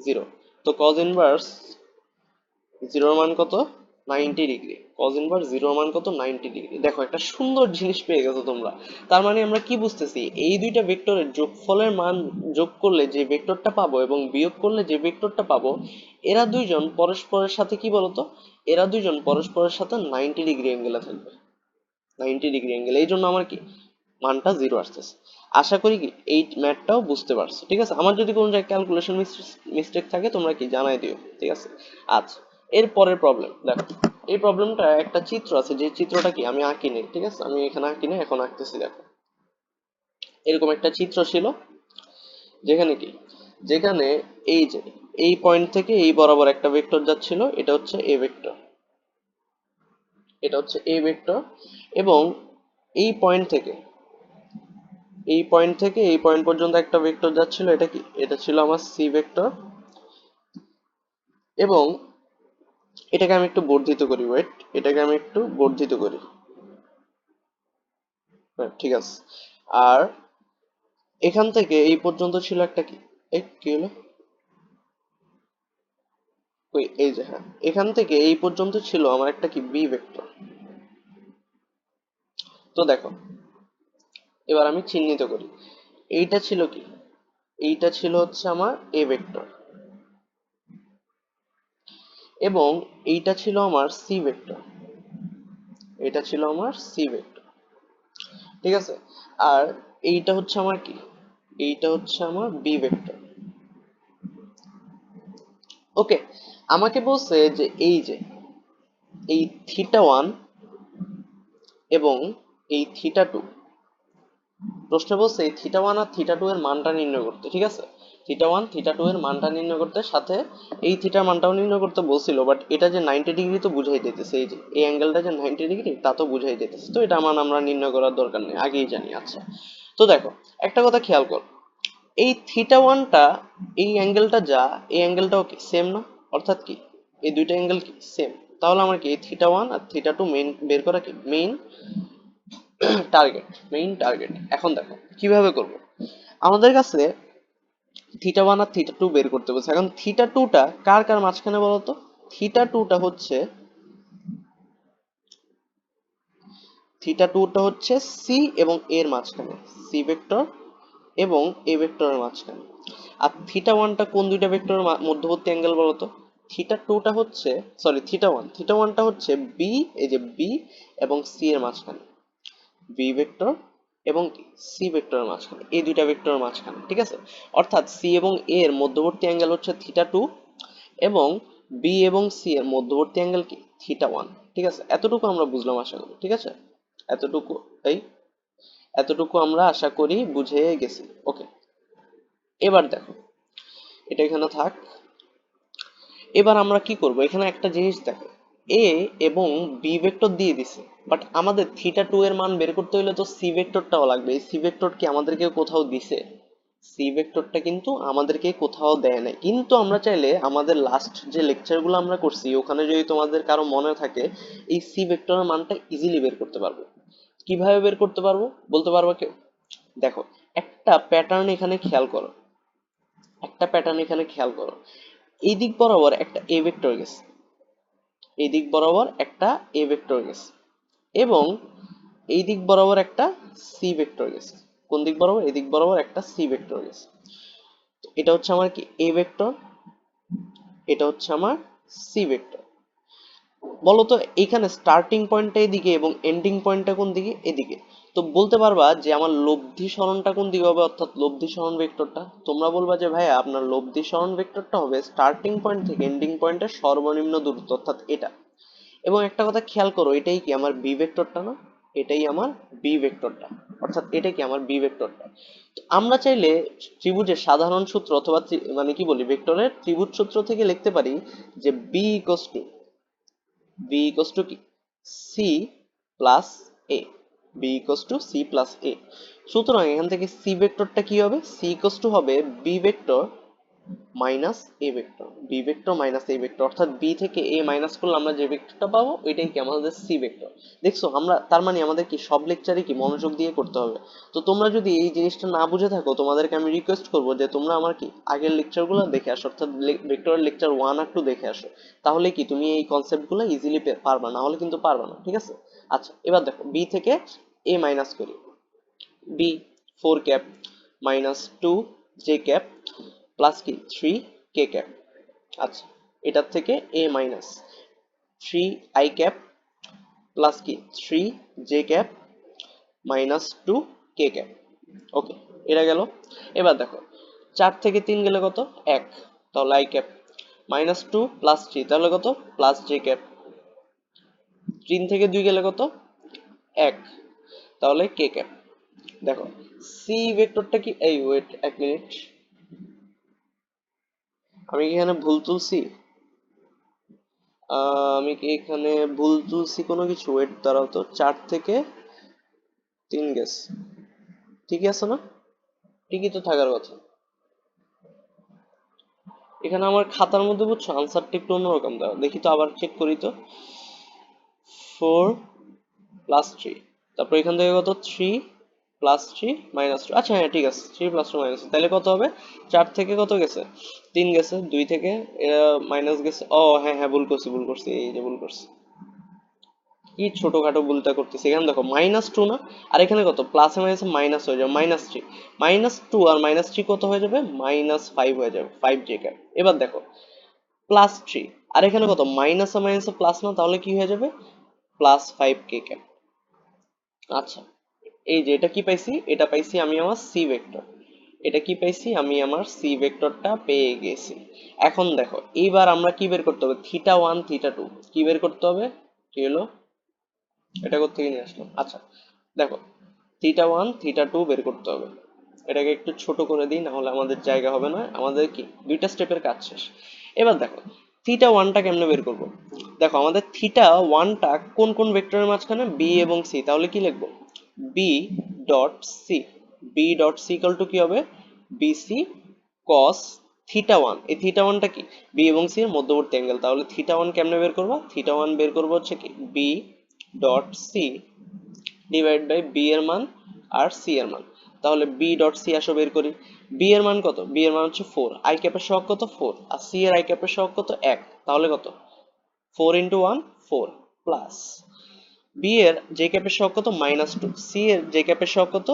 জিরো। তো cos ইনভার্স জিরোর মান কত 90 ডিগ্রি, cos ইনভার্স জিরোর মান কত 90 ডিগ্রি। দেখো একটা সুন্দর জিনিস পেয়ে গেছো তোমরা। তার মানে আমরা কি বুঝতেছি, এই দুইটা ভেক্টরের যোগফলের মান যোগ করলে যে ভেক্টরটা পাবো এবং বিয়োগ করলে যে ভেক্টরটা পাবো, এরা দুইজন পরস্পরের সাথে কি বলতো, এরা দুইজন পরস্পরের সাথে 90 ডিগ্রি অ্যাঙ্গেলে থাকবে, 90 ডিগ্রি অ্যাঙ্গেল, এই জন্য আমার কি মানটা জিরো আসতেছে। আশা করি কি এই ম্যাথটাও বুঝতে পারছো, ঠিক আছে। আমার যদি কোনো জায়গায় ক্যালকুলেশন মিস্টেক থাকে তোমরা কি জানাই দিও, ঠিক আছে। আচ্ছা এর পরের প্রবলেম দেখো, এই প্রবলেমটা একটা চিত্র আছে, যে চিত্রটা কি আমি আঁকিনি, ঠিক আছে, আমি এখানে আঁকিনি, এখন আঁকতেছি। দেখো এরকম একটা চিত্র ছিল, যেখানে কি, যেখানে এই যে এই পয়েন্ট থেকে এই বরাবর একটা ভেক্টর যাচ্ছিল, এটা হচ্ছে এ ভেক্টর, এটা হচ্ছে এ ভেক্টর, এবং এই পয়েন্ট থেকে এই পয়েন্ট থেকে এই পয়েন্ট পর্যন্ত একটা ভেক্টর যাচ্ছিল, এটা কি, এটা ছিল আমার সি ভেক্টর। এবং এটাকে আমি একটু বর্ধিত করি, ওয়েট, এটাকে আমি একটু বর্ধিত করি, হ্যাঁ ঠিক আছে। আর এখান থেকে এই পর্যন্ত ছিল একটা কি, এই কি হলো, ওই এই যে হ্যাঁ, এখান থেকে এই পর্যন্ত ছিল আমার একটা কি বি ভেক্টর। তো দেখো এবার আমি চিহ্নিত করি, এইটা ছিল কি, এইটা ছিল হচ্ছে আমার এ ভেক্টর, এবং এইটা ছিল আমার সি ভেক্টর, এটা ছিল আমার সি ভেক্টর, ঠিক আছে। আর এইটা হচ্ছে আমার কি, এইটা হচ্ছে আমার বি ভেক্টর। ওকে, আমাকে বলছে যে এই থিটা ওয়ান এবং এই থিটা টু, প্রশ্ন বলছে এই থিটা ওয়ান আর থিটা টু এর মানটা নির্ণয় করতে, ঠিক আছে। থিটা ওয়ান থিটা টু এর মানটা নির্ণয় করতে, সাথে এই থিটার মানটাও নির্ণয় করতে বলছিল, বাট এটা যে 90 ডিগ্রি তো বুঝাই দিতেছে, এই যে এই অ্যাঙ্গেলটা যে 90 ডিগ্রি তা তো বুঝাই দিতেছে, তো এটা মান আমরা নির্ণয় করার দরকার নেই, আগেই জানি। আচ্ছা তো দেখো একটা কথা খেয়াল কর, এই থিটা ওয়ানটা, এই অ্যাঙ্গেলটা যা, এই অ্যাঙ্গেলটাও কি সেম না, অর্থাৎ কি এই দুইটা অ্যাঙ্গেল কি সেম, তাহলে আমার কি এই থিটা ওয়ান আর থিটা টু মেইন বের করা কি মেইন টার্গেট, মেইন টার্গেট। এখন দেখো কিভাবে করব, আমাদের কাছে থিটা ওয়ান আর থিটা টু বের করতে বলছে, এখন থিটা টুটা কার কার মাঝখানে বলতো, থিটা টুটা হচ্ছে থিটা টুটা হচ্ছে সি এবং এর মাঝখানে, সি ভেক্টর এবং এ ভেক্টরের মাঝখানে। আর থিটা ওয়ানটা কোন দুইটা ভেক্টরের মধ্যবর্তী অ্যাঙ্গেল বলতো? থিটা টুটা হচ্ছে, সরি থিটা ওয়ানটা হচ্ছে বি, এই যে বি এবং সি এর মাঝখানে, বি ভেক্টর এবং সি ভেক্টরের মাঝখানে, এই দুইটা ভেক্টরের মাঝখানে, ঠিক আছে? অর্থাৎ সি এবং এ এর মধ্যবর্তী অ্যাঙ্গেল হচ্ছে থিটা টু এবং বি এবং সি এর মধ্যবর্তী অ্যাঙ্গেল কি? Theta one. ঠিক আছে, এতটুকু আমরা বুঝলাম আশা করি, ঠিক আছে? এতটুকু, এই এতটুকু আমরা আশা করি বুঝে গেছি। ওকে, এবার দেখো, এটা এখানে থাক। এবার আমরা কি করব, এখানে একটা জিনিস দেখো, এ এবং বি ভেক্টর দিয়ে দিছে, বাট আমাদের থিটা টু এর মান বের করতে হলে তো সি ভেক্টরটাও লাগবে। এই সি ভেক্টর কি আমাদেরকে কোথাও দিছে? সি ভেক্টরটা কিন্তু আমাদেরকে কোথাও দেয় নাই। কিন্তু আমরা চাইলে আমাদের লাস্ট যে লেকচারগুলো আমরা করছি ওখানে যদি তোমাদের কারো মনে থাকে, এই সি ভেক্টরের মানটা ইজিলি বের করতে পারবো। কিভাবে বের করতে পারবো বলতে পারবো কেউ? দেখো, একটা প্যাটার্ন এখানে খেয়াল করো, একটা প্যাটার্ন এখানে খেয়াল করো। এই দিক বরাবর একটা এ ভেক্টর গেছে, এই দিক বরাবর একটা এ ভেক্টর গেছে এবং এই দিক বরাবর একটা সি ভেক্টর গেছে। কোন দিক বরাবর? এই দিক বরাবর একটা সি ভেক্টর গেছে। এটা হচ্ছে আমার কি? এ ভেক্টর, এটা হচ্ছে আমার সি ভেক্টর। বলতো এখানে স্টার্টিং পয়েন্টটা এদিকে এবং এন্ডিং পয়েন্টটা কোন দিকে? এদিকে। তো বলতে পারবা যে আমার লব্ধি সরণটা কোন দিকে হবে, অর্থাৎ লব্ধি সরণ ভেক্টরটা? তোমরা বলবা যে ভাইয়া আপনার লব্ধি সরণ ভেক্টরটা হবে স্টার্টিং পয়েন্ট থেকে এন্ডিং পয়েন্টের সর্বনিম্ন দূরত্ব, অর্থাৎ এটা। এবং একটা কথা খেয়াল করো, এটাই কি আমার বি ভেক্টরটা না? এটাই আমার বি ভেক্টরটা, অর্থাৎ এটা কি আমার বি ভেক্টরটা। তো আমরা চাইলে ত্রিভুজের সাধারণ সূত্র অথবা মানে কি বলি, ভেক্টরের ত্রিভুজ সূত্র থেকে লিখতে পারি যে b equals to, b equals to কি? C plus a, b equals to c plus a. সুতরাং এখান থেকে সি ভেক্টরটা কি হবে? সি ইকুয়ালস টু হবে b vector minus a vector, b vector minus a vector, অর্থাৎ বি থেকে এ মাইনাস করলে আমরা যে ভেক্টরটা পাবো ওইটাই কি আমাদের সি ভেক্টর। দেখছো, আমরা তার মানে আমাদের কি সব লেকচারে কি মনোযোগ দিয়ে করতে হবে। তো তোমরা যদি এই জিনিসটা না বুঝে থাকো, তোমাদেরকে আমি রিকোয়েস্ট করবো যে তোমরা আমার কি আগের লেকচারগুলো দেখে আসো, অর্থাৎ ভেক্টরের লেকচার 1 আর 2 দেখে আসো। তাহলে কি তুমি এই কনসেপ্টগুলো ইজিলি পারবা, না হলে কিন্তু পারবা না, ঠিক আছে? আচ্ছা, এবার দেখো, বি থেকে এ মাইনাস করি। B 4 cap minus 2 J cap plus কি 3 কে ক্যাপ। আচ্ছা, এটার থেকে এ মাইনাস 3 আই ক্যাপ প্লাস কি 3 J cap minus 2 K cap. Okay, এটা গেল। এবার দেখো, 4 থেকে 3 গেলে কত? 1, তাহলে আই ক্যাপ মাইনাস 2 প্লাস 3 তাহলে কত? Plus J cap. 3 থেকে 2 গেলে কত? 1, তাহলে কে ক্যাপ। দেখো, সি ভেক্টরটা কি, এই ওয়েট 1 মিনিট, আমি কি এখানে ভুল তুলছি? আমি কি এখানে ভুল তুলছি কোনো কিছু? ওয়েট দাঁড়াও তো, 4 থেকে 3 গেছে, ঠিকই আছে না? ঠিকই তো থাকার কথা। এখানে আমার খাতার মধ্যে বুঝছো আনসারটা একটু অন্যরকম দেওয়া, দেখি তো আবার চেক করি তো। 4 প্লাস 3, তারপর এখান থেকে কত? 3 প্লাস 3 মাইনাস 2। আচ্ছা হ্যাঁ ঠিক আছে, 3 প্লাস 2 মাইনাস, তাহলে কত হবে? 4 থেকে কত গেছে? 3 গেছে, 2 থেকে মাইনাস গেছে। ও হ্যাঁ হ্যাঁ, ভুল করছি ভুল করছি, এই যে ভুল করছি, কি ছোটখাটো ভুলটা করতেছি। এখানে দেখো মাইনাস 2 না, আর এখানে কত? প্লাসে মাইনাসে মাইনাস হয়ে যাবে, মাইনাস 3, মাইনাস 2 আর মাইনাস 3 কত হয়ে যাবে? মাইনাস 5 হয়ে যাবে, 5 জে ক্যাপ। এবার দেখো প্লাস 3, আর এখানে কত? মাইনাসে মাইনাসে প্লাস না, তাহলে কি হয়ে যাবে? Plus 5 k cap. আচ্ছা, এই যে এটা কি পাইছি? এটা পাইছি আমি আমার সি ভেক্টর। এটা কি পাইছি? আমি আমার সি ভেক্টরটা পেয়ে গেছি। এখন দেখো, এইবার আমরা কি বের করতে হবে? থিটা ওয়ান থিটা টু কি বের করতে হবে? কি হলো? এটা কোত্থেকে নিয়ে আসলাম? আচ্ছা দেখো, থিটা ওয়ান থিটা টু বের করতে হবে। এটাকে একটু ছোট করে দিই, না হলে আমাদের জায়গা হবে না। আমাদের কি দুইটা স্টেপের কাজ শেষ। এবার দেখো, থিটা ওয়ানটা কেমনে বের করব? দেখো, আমাদের থিটা ওয়ানটা কোন কোন ভেক্টরের মাঝখানে? বি এবং সি। তাহলে কি লিখবো? B dot C, B dot C equal to কি হবে? BC cos theta one. এই থিটা ওয়ানটা কি? বি এবং সি এর মধ্যবর্তী অ্যাঙ্গেল। তাহলে থিটা ওয়ান কেমনে বের করবো? থিটা ওয়ান বের করবো হচ্ছে কি B dot C divide by B এর মান আর সি এর মান। তাহলে বি ডট সি আসো বের করি। বি এর মান কত? বি এর মান হচ্ছে 4, আই ক্যাপের সহগ কত? 4, আর সি এর আই ক্যাপের সহগ কত? 1, তাহলে কত? 4 ইন্টু 1 4 প্লাস বি এর জে ক্যাপের সহগ কত -2, সি এর জে ক্যাপের সহগ কত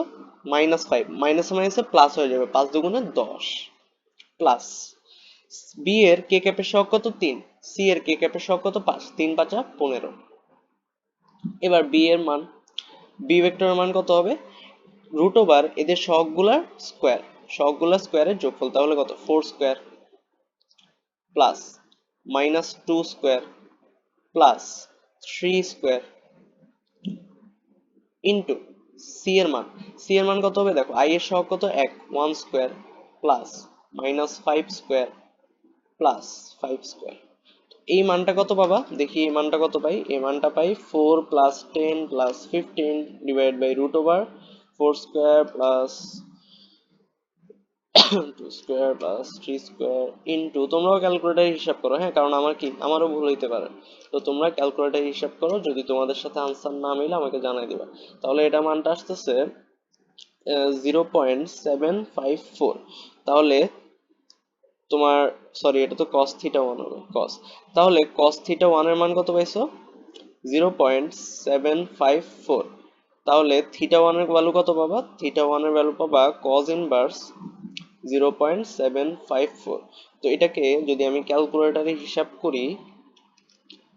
-5, মাইনাসে মাইনাসে প্লাস হয়ে যাবে, 5 দুগুণে 10 প্লাস বি এর কে ক্যাপের সহগ কত 3, সি এর কে ক্যাপের সহগ কত 5, 3 5 15। এবার বি এর মান, বি ভেক্টরের মান কত হবে রুট ওভার এদের সহগগুলার স্কোয়ার, সহগগুলার স্কোয়ারের যোগফল, তাহলে কত 4 square plus -2 square plus 3 square into C এর মান, সি এর মান কত হবে দেখো, আই এর সহগ কত 1 square plus -5 square plus 5 square. এই মানটা কত পাবা দেখি, এই মানটা কত পাই, এই মানটা পাই 4 plus 10 plus 15 divide by root over 4 square plus 2 square plus 3 square into, তোমরাও ক্যালকুলেটার হিসাব করো, হ্যাঁ, কারণ আমারও ভুল হইতে পারে, তো তোমরা ক্যালকুলেটার হিসাব করো, যদি তোমাদের সাথে আনসার না মিলে আমাকে জানাই দিবা। তাহলে এটা মানটা আসতেছে 0.754, তাহলে তোমার, সরি এটা তো cos থিটা 1 হবে cos, তাহলে cos থিটা 1 এর মান কত পাইছো 0.754, তাহলে থিটা 1 এর ভ্যালু কত পাবা, থিটা 1 এর ভ্যালু পাবা cos ইনভার্স 0.754। তো এটাকে যদি আমি ক্যালকুলেটরে হিসাব করি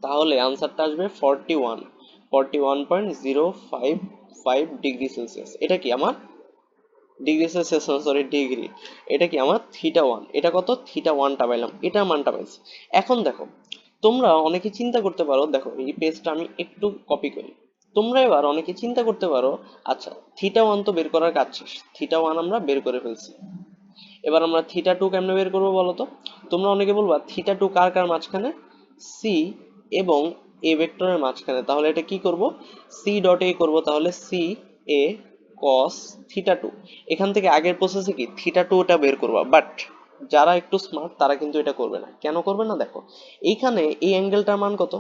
তাহলে আনসারটা আসবে 41.055 ডিগ্রি সেলসিয়াস। এটা কি আমার ডিগ্রি সেলসিয়াস, সরি ডিগ্রি, এটা কি আমার থিটা 1, এটা কত থিটা 1টা পাইলাম, এটা মানটা পাইছি। এখন দেখো তোমরা অনেকে চিন্তা করতে পারো, দেখো এই পেজটা আমি একটু কপি করি, তোমরা এবার অনেকে চিন্তা করতে পারো আচ্ছা থিটা 1 তো বের করার কাজ শেষ, থিটা 1 আমরা বের করে ফেলছি, এবার আমরা থিটা 2 কেমনে বের করবো বলো তো। তোমরা অনেকে বলবা থিটা 2 কার কার মাঝখানে, সি এবং এ ভেক্টরের মাঝখানে, তাহলে এটা কি করব, সি ডট এ করবো, তাহলে সি এ কস থিটা 2, এখান থেকে আগের প্রসেসে কি থিটা 2 টা বের করবা, বাট যারা একটু স্মার্ট তারা কিন্তু এটা করবে না, কেন করবে না দেখো, এইখানে এই অ্যাঙ্গেলটার মান কত,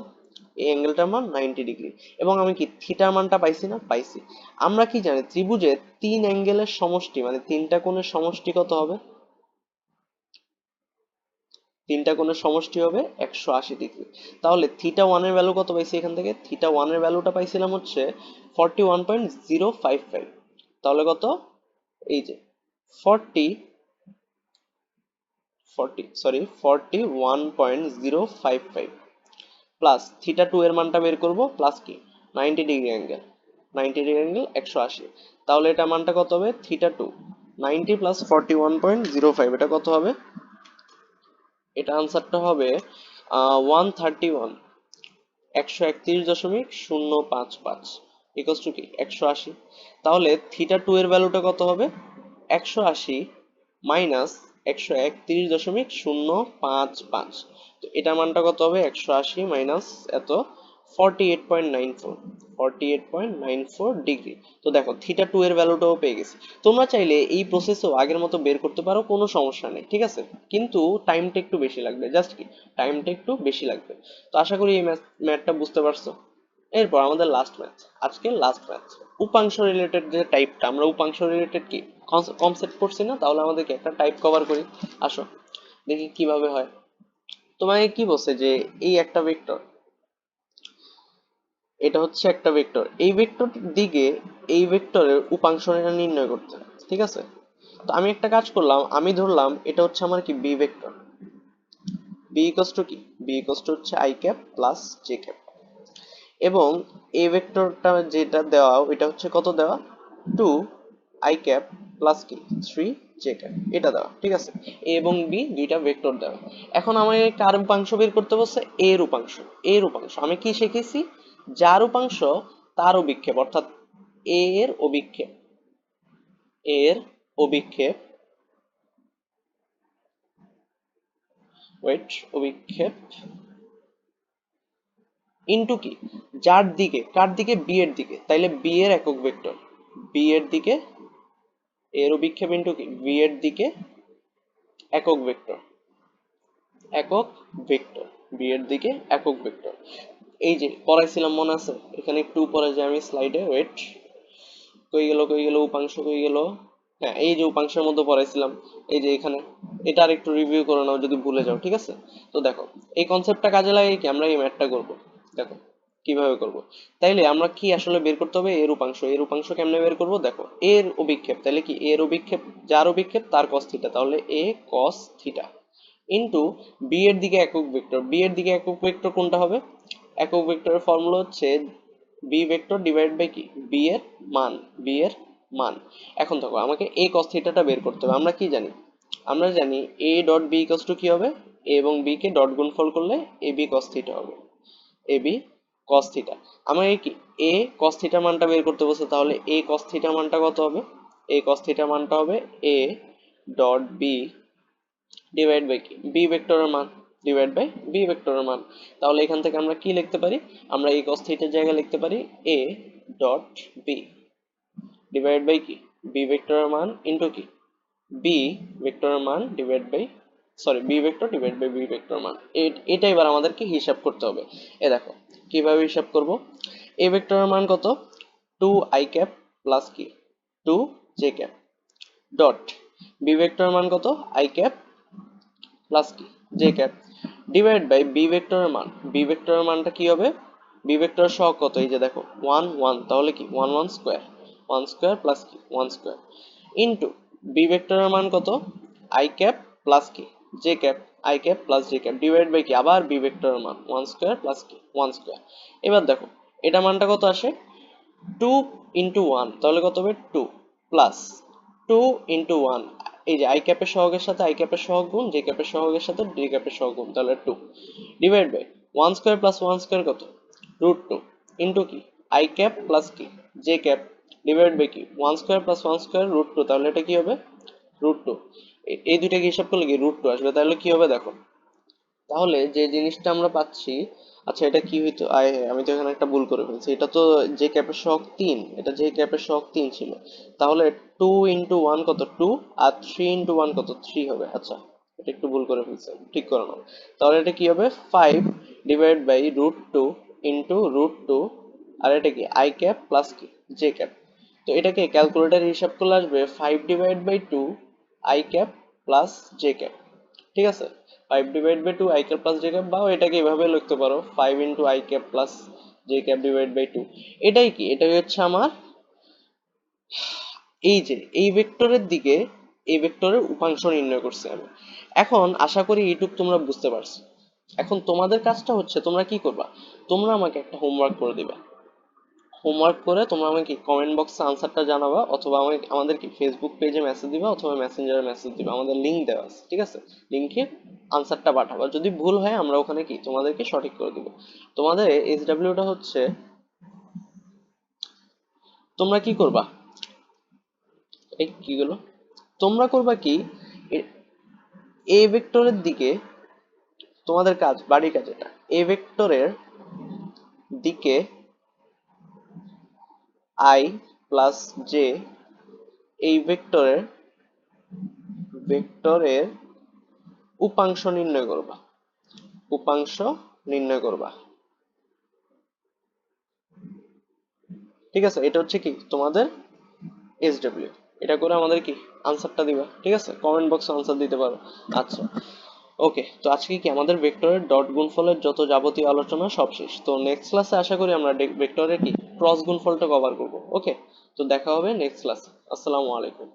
এই অ্যাঙ্গেলটার মান 90 ডিগ্রি, এবং আমি কি থিটার মানটা পাইছি না, পাইছি। আমরা কি জানি ত্রিভুজের 3 অ্যাঙ্গেলের সমষ্টি মানে 3টা কোণের সমষ্টি কত হবে, 3টা কোণের সমষ্টি হবে 180 ডিগ্রি, তাহলে থিটা 1 এর ভ্যালু কত পাইছি, এখান থেকে থিটা 1 এর ভ্যালুটা পাইছিলাম হচ্ছে 41.055, তাহলে কত, এই যে 40 41.055 প্লাস থিটা 2 এর মানটা বের করব, প্লাস কি 90 ডিগ্রি অ্যাঙ্গেল, 90 ডিগ্রি অ্যাঙ্গেল 180, তাহলে এটা মানটা কত হবে থিটা 2 90 প্লাস 41.05, এটা কত হবে, এটা আনসারটা হবে 131, 131.055 ইকুয়ালস টু কি 180, তাহলে থিটা 2 এর ভ্যালুটা কত হবে 180 মাইনাস 131.055, তো এটা মানটা কত হবে 180 মাইনাস এত 48.94 ডিগ্রি। তো দেখো থিটা 2 এর ভ্যালুটাও পেয়ে গেছি, তোমরা চাইলে এই প্রসেসও আগের মতো বের করতে পারো, কোনো সমস্যা নেই, ঠিক আছে, কিন্তু টাইমটা একটু বেশি লাগবে, জাস্ট কি টাইমটা একটু বেশি লাগবে। তো আশা করি এই ম্যাথটা বুঝতে পারছো। এরপর আমাদের লাস্ট ম্যাথ, আজকে লাস্ট ম্যাথ, উপাংশ রিলেটেড যে টাইপটা, আমরা উপাংশ রিলেটেড কি কনসেপ্ট পড়ছি না, তাহলে আমাদেরকে একটা টাইপ কভার করি, আসো দেখি কিভাবে হয়। তোমাকে কি বলছে যে এই একটা ভেক্টর, এটা হচ্ছে একটা ভেক্টর, এই ভেক্টরটির দিকে এই ভেক্টরের উপাংশ নির্ণয় করতে, ঠিক আছে। তো আমি একটা কাজ করলাম, আমি ধরলাম এটা হচ্ছে আমার কি B vector, B equals to কি, বি ইকুয়ালস টু হচ্ছে I cap plus J cap, এবং এ ভেক্টরটা যেটা দেওয়া এটা হচ্ছে কত দেওয়া 2 আই ক্যাপ প্লাস কি 3 জে ক্যাপ, এটা দেওয়া, ঠিক আছে, এ এবং বি দুইটা ভেক্টর দেওয়া। এখন আমাকে কার উপাংশ বের করতে বলছে, এর উপাংশ, এর উপাংশ আমি কি শিখেছি, যার উপাংশ তার অভিক্ষেপ, অর্থাৎ এ এর অভিক্ষেপ, এর অভিক্ষেপ, ওয়েট অভিক্ষেপ ইনটু কি, যার দিকে, কার দিকে বি এর দিকে, তাইলে বি এর একক ভেক্টর, বি এর দিকে এর অভিক্ষেপ ইনটু কি বি এর দিকে একক ভেক্টর, একক ভেক্টর, বি এর দিকে একক ভেক্টর। এই যে পড়াইছিলাম মনে আছে, এখানে একটু উপরে যে আমি স্লাইডে, ওয়েট কই গেল উপাংশ কই গেল, হ্যাঁ এই যে উপাংশের মধ্যে পড়াইছিলাম, এই যে এখানে, এটা আর একটু রিভিউ করে নাও যদি ভুলে যাও, ঠিক আছে। তো দেখো এই কনসেপ্টটা কাজে লাগে কি আমরা এই ম্যাথটা করব, দেখো কিভাবে করব? তাইলে আমরা কি আসলে বের করতে হবে? এর উপাংশ। এর উপাংশ কেমনে বের করব? দেখো, এর অভিক্ষেপ, তাহলে কি এর অভিক্ষেপ, যার অভিক্ষেপ তার cos থিটা, তাহলে a cos theta into B এর দিকে একক ভেক্টর। বি এর দিকে একক ভেক্টর কোনটা হবে? একক ভেক্টরের ফর্মুলা হচ্ছে বি ভেক্টর ডিভাইড বাই কি, বি এর মান, বি এর মান। এখন দেখো, আমাকে a cos থিটাটা বের করতে হবে। আমরা কি জানি? আমরা জানি a dot b equals to কি হবে? a এবং b কে ডট গুণফল করলে ab cos থিটা হবে, ab cos থিটা। আমার এই কি a cos থিটা মানটা বের করতে বলছে, তাহলে a cos থিটা মানটা কত হবে? a cos থিটা মানটা হবে a dot b divide by কি, বি ভেক্টরের মান, ডিভাইড বাই বি ভেক্টরের মান। তাহলে এখান থেকে আমরা কি লিখতে পারি? আমরা এই cos থিটার জায়গায় লিখতে পারি a dot b divide by কি, বি ভেক্টরের মান ইনটু কি, বি ভেক্টরের মান divide by, sorry, B vector divide by B vector মান। এটা এবার আমাদেরকে হিসাব করতে হবে। এ দেখো কিভাবে হিসাব করব। এ ভেক্টরের মান কত? 2i ক্যাপ প্লাস কি, 2j ক্যাপ ডট বি ভেক্টরের মান কত? i ক্যাপ প্লাস কি, j cap divide by B ভেক্টরের মান। বি ভেক্টরের মানটা কি হবে? বি ভেক্টরের সহগ কত? এই যে দেখো 1 1, তাহলে কি 1 1 স্কয়ার, 1 স্কয়ার প্লাস কি 1 স্কয়ার ইনটু বি ভেক্টরের মান কত? i ক্যাপ প্লাস কি, j cap, i cap plus j cap divide by কি, আবার বি ভেক্টরের মান 1 স্কয়ার প্লাস কি 1 স্কয়ার। এবার দেখো এটা মানটা কত আসে? 2 ইন্টু 1, তাহলে কত হবে? 2 প্লাস 2 ইন্টু 1, এই যে আই ক্যাপের সহগের সাথে আই ক্যাপের সহগ গুণ, জে ক্যাপের সহগের সাথে ডি ক্যাপের সহগ গুণ, তাহলে 2 ডিভাইড বাই 1 স্কয়ার প্লাস 1 স্কয়ার কত? রুট 2 ইন্টু কি, আই ক্যাপ প্লাস কি, জে ক্যাপ ডিভাইড বাই কি 1 স্কয়ার প্লাস 1 স্কয়ার রুট 2, তাহলে এটা কি হবে? রুট 2। এই দুইটাকে হিসাব করলে কি রুট 2 আসবে, তাহলে কি হবে দেখো। তাহলে যে জিনিসটা আমরা পাচ্ছি, আচ্ছা এটা কি হইতো, আয় হায়, আমি তো এখানে একটা ভুল করে ফেলছি। এটা তো যে ক্যাপের সহগ 3, এটা যে ক্যাপের সহগ 3 ছিল, তাহলে 2 ইন্টু 1 কত? 2, আর 3 ইন্টু 1 কত? 3 হবে। আচ্ছা এটা একটু ভুল করে ফেলছি, ঠিক করে নাও। তাহলে এটা কি হবে? 5 divide by root 2 into root 2, আর এটা কি আই ক্যাপ প্লাস কি জে ক্যাপ। তো এটাকে ক্যালকুলেটর হিসাব করলে আসবে 5 divide by 2 I cap plus J cap. ঠিক আছে, 5 divide by 2 I cap plus J cap, বা এটাকে এভাবে লিখতে পারো 5 into I cap plus J cap divide by 2। এটাই কি, এটাই হচ্ছে আমার এই যে এই ভেক্টরের দিকে এই ভেক্টরের উপাংশ নির্ণয় করছি আমি। এখন আশা করি এইটুক তোমরা বুঝতে পারছো। এখন তোমাদের কাজটা হচ্ছে তোমরা কি করবা, তোমরা আমাকে একটা হোমওয়ার্ক করে দিবা। হোমওয়ার্ক করে তোমরা আমাকে কমেন্ট বক্সে আনসারটা জানাবা, অথবা আমাদের কি ফেসবুক পেজে মেসেজ দিবা, অথবা মেসেঞ্জারে মেসেজ দিবা, আমাদের লিংক দেওয়া আছে, ঠিক আছে? লিংকে আনসারটা পাঠাবা। যদি ভুল হয় আমরা ওখানে কি তোমাদেরকে সঠিক করে দিব। তোমাদের SW টা হচ্ছে, তোমরা কি করবা, এই কি গুলো তোমরা করবা কি, এ ভেক্টরের দিকে তোমাদের কাজ, বাড়ির কাজ এটা, এ ভেক্টরের দিকে আই প্লাস জে, এই ভেক্টরের ভেক্টরের উপাংশ নির্ণয় করবা, উপাংশ নির্ণয় করবা। ঠিক আছে, এটা হচ্ছে কি তোমাদের SW। এটা করে আমাদের কি আনসারটা দিবা, ঠিক আছে? কমেন্ট বক্সে আনসার দিতে পারো। আচ্ছা ওকে, তো আজকে কি আমাদের ভেক্টরের ডট গুণফলের যত যাবতীয় আলোচনা সব শেষ। তো নেক্সট ক্লাসে আশা করি আমরা ভেক্টরের কি ক্রস গুণফলটা কভার করব। ওকে, তো দেখা হবে নেক্সট ক্লাসে। আসসালামু আলাইকুম।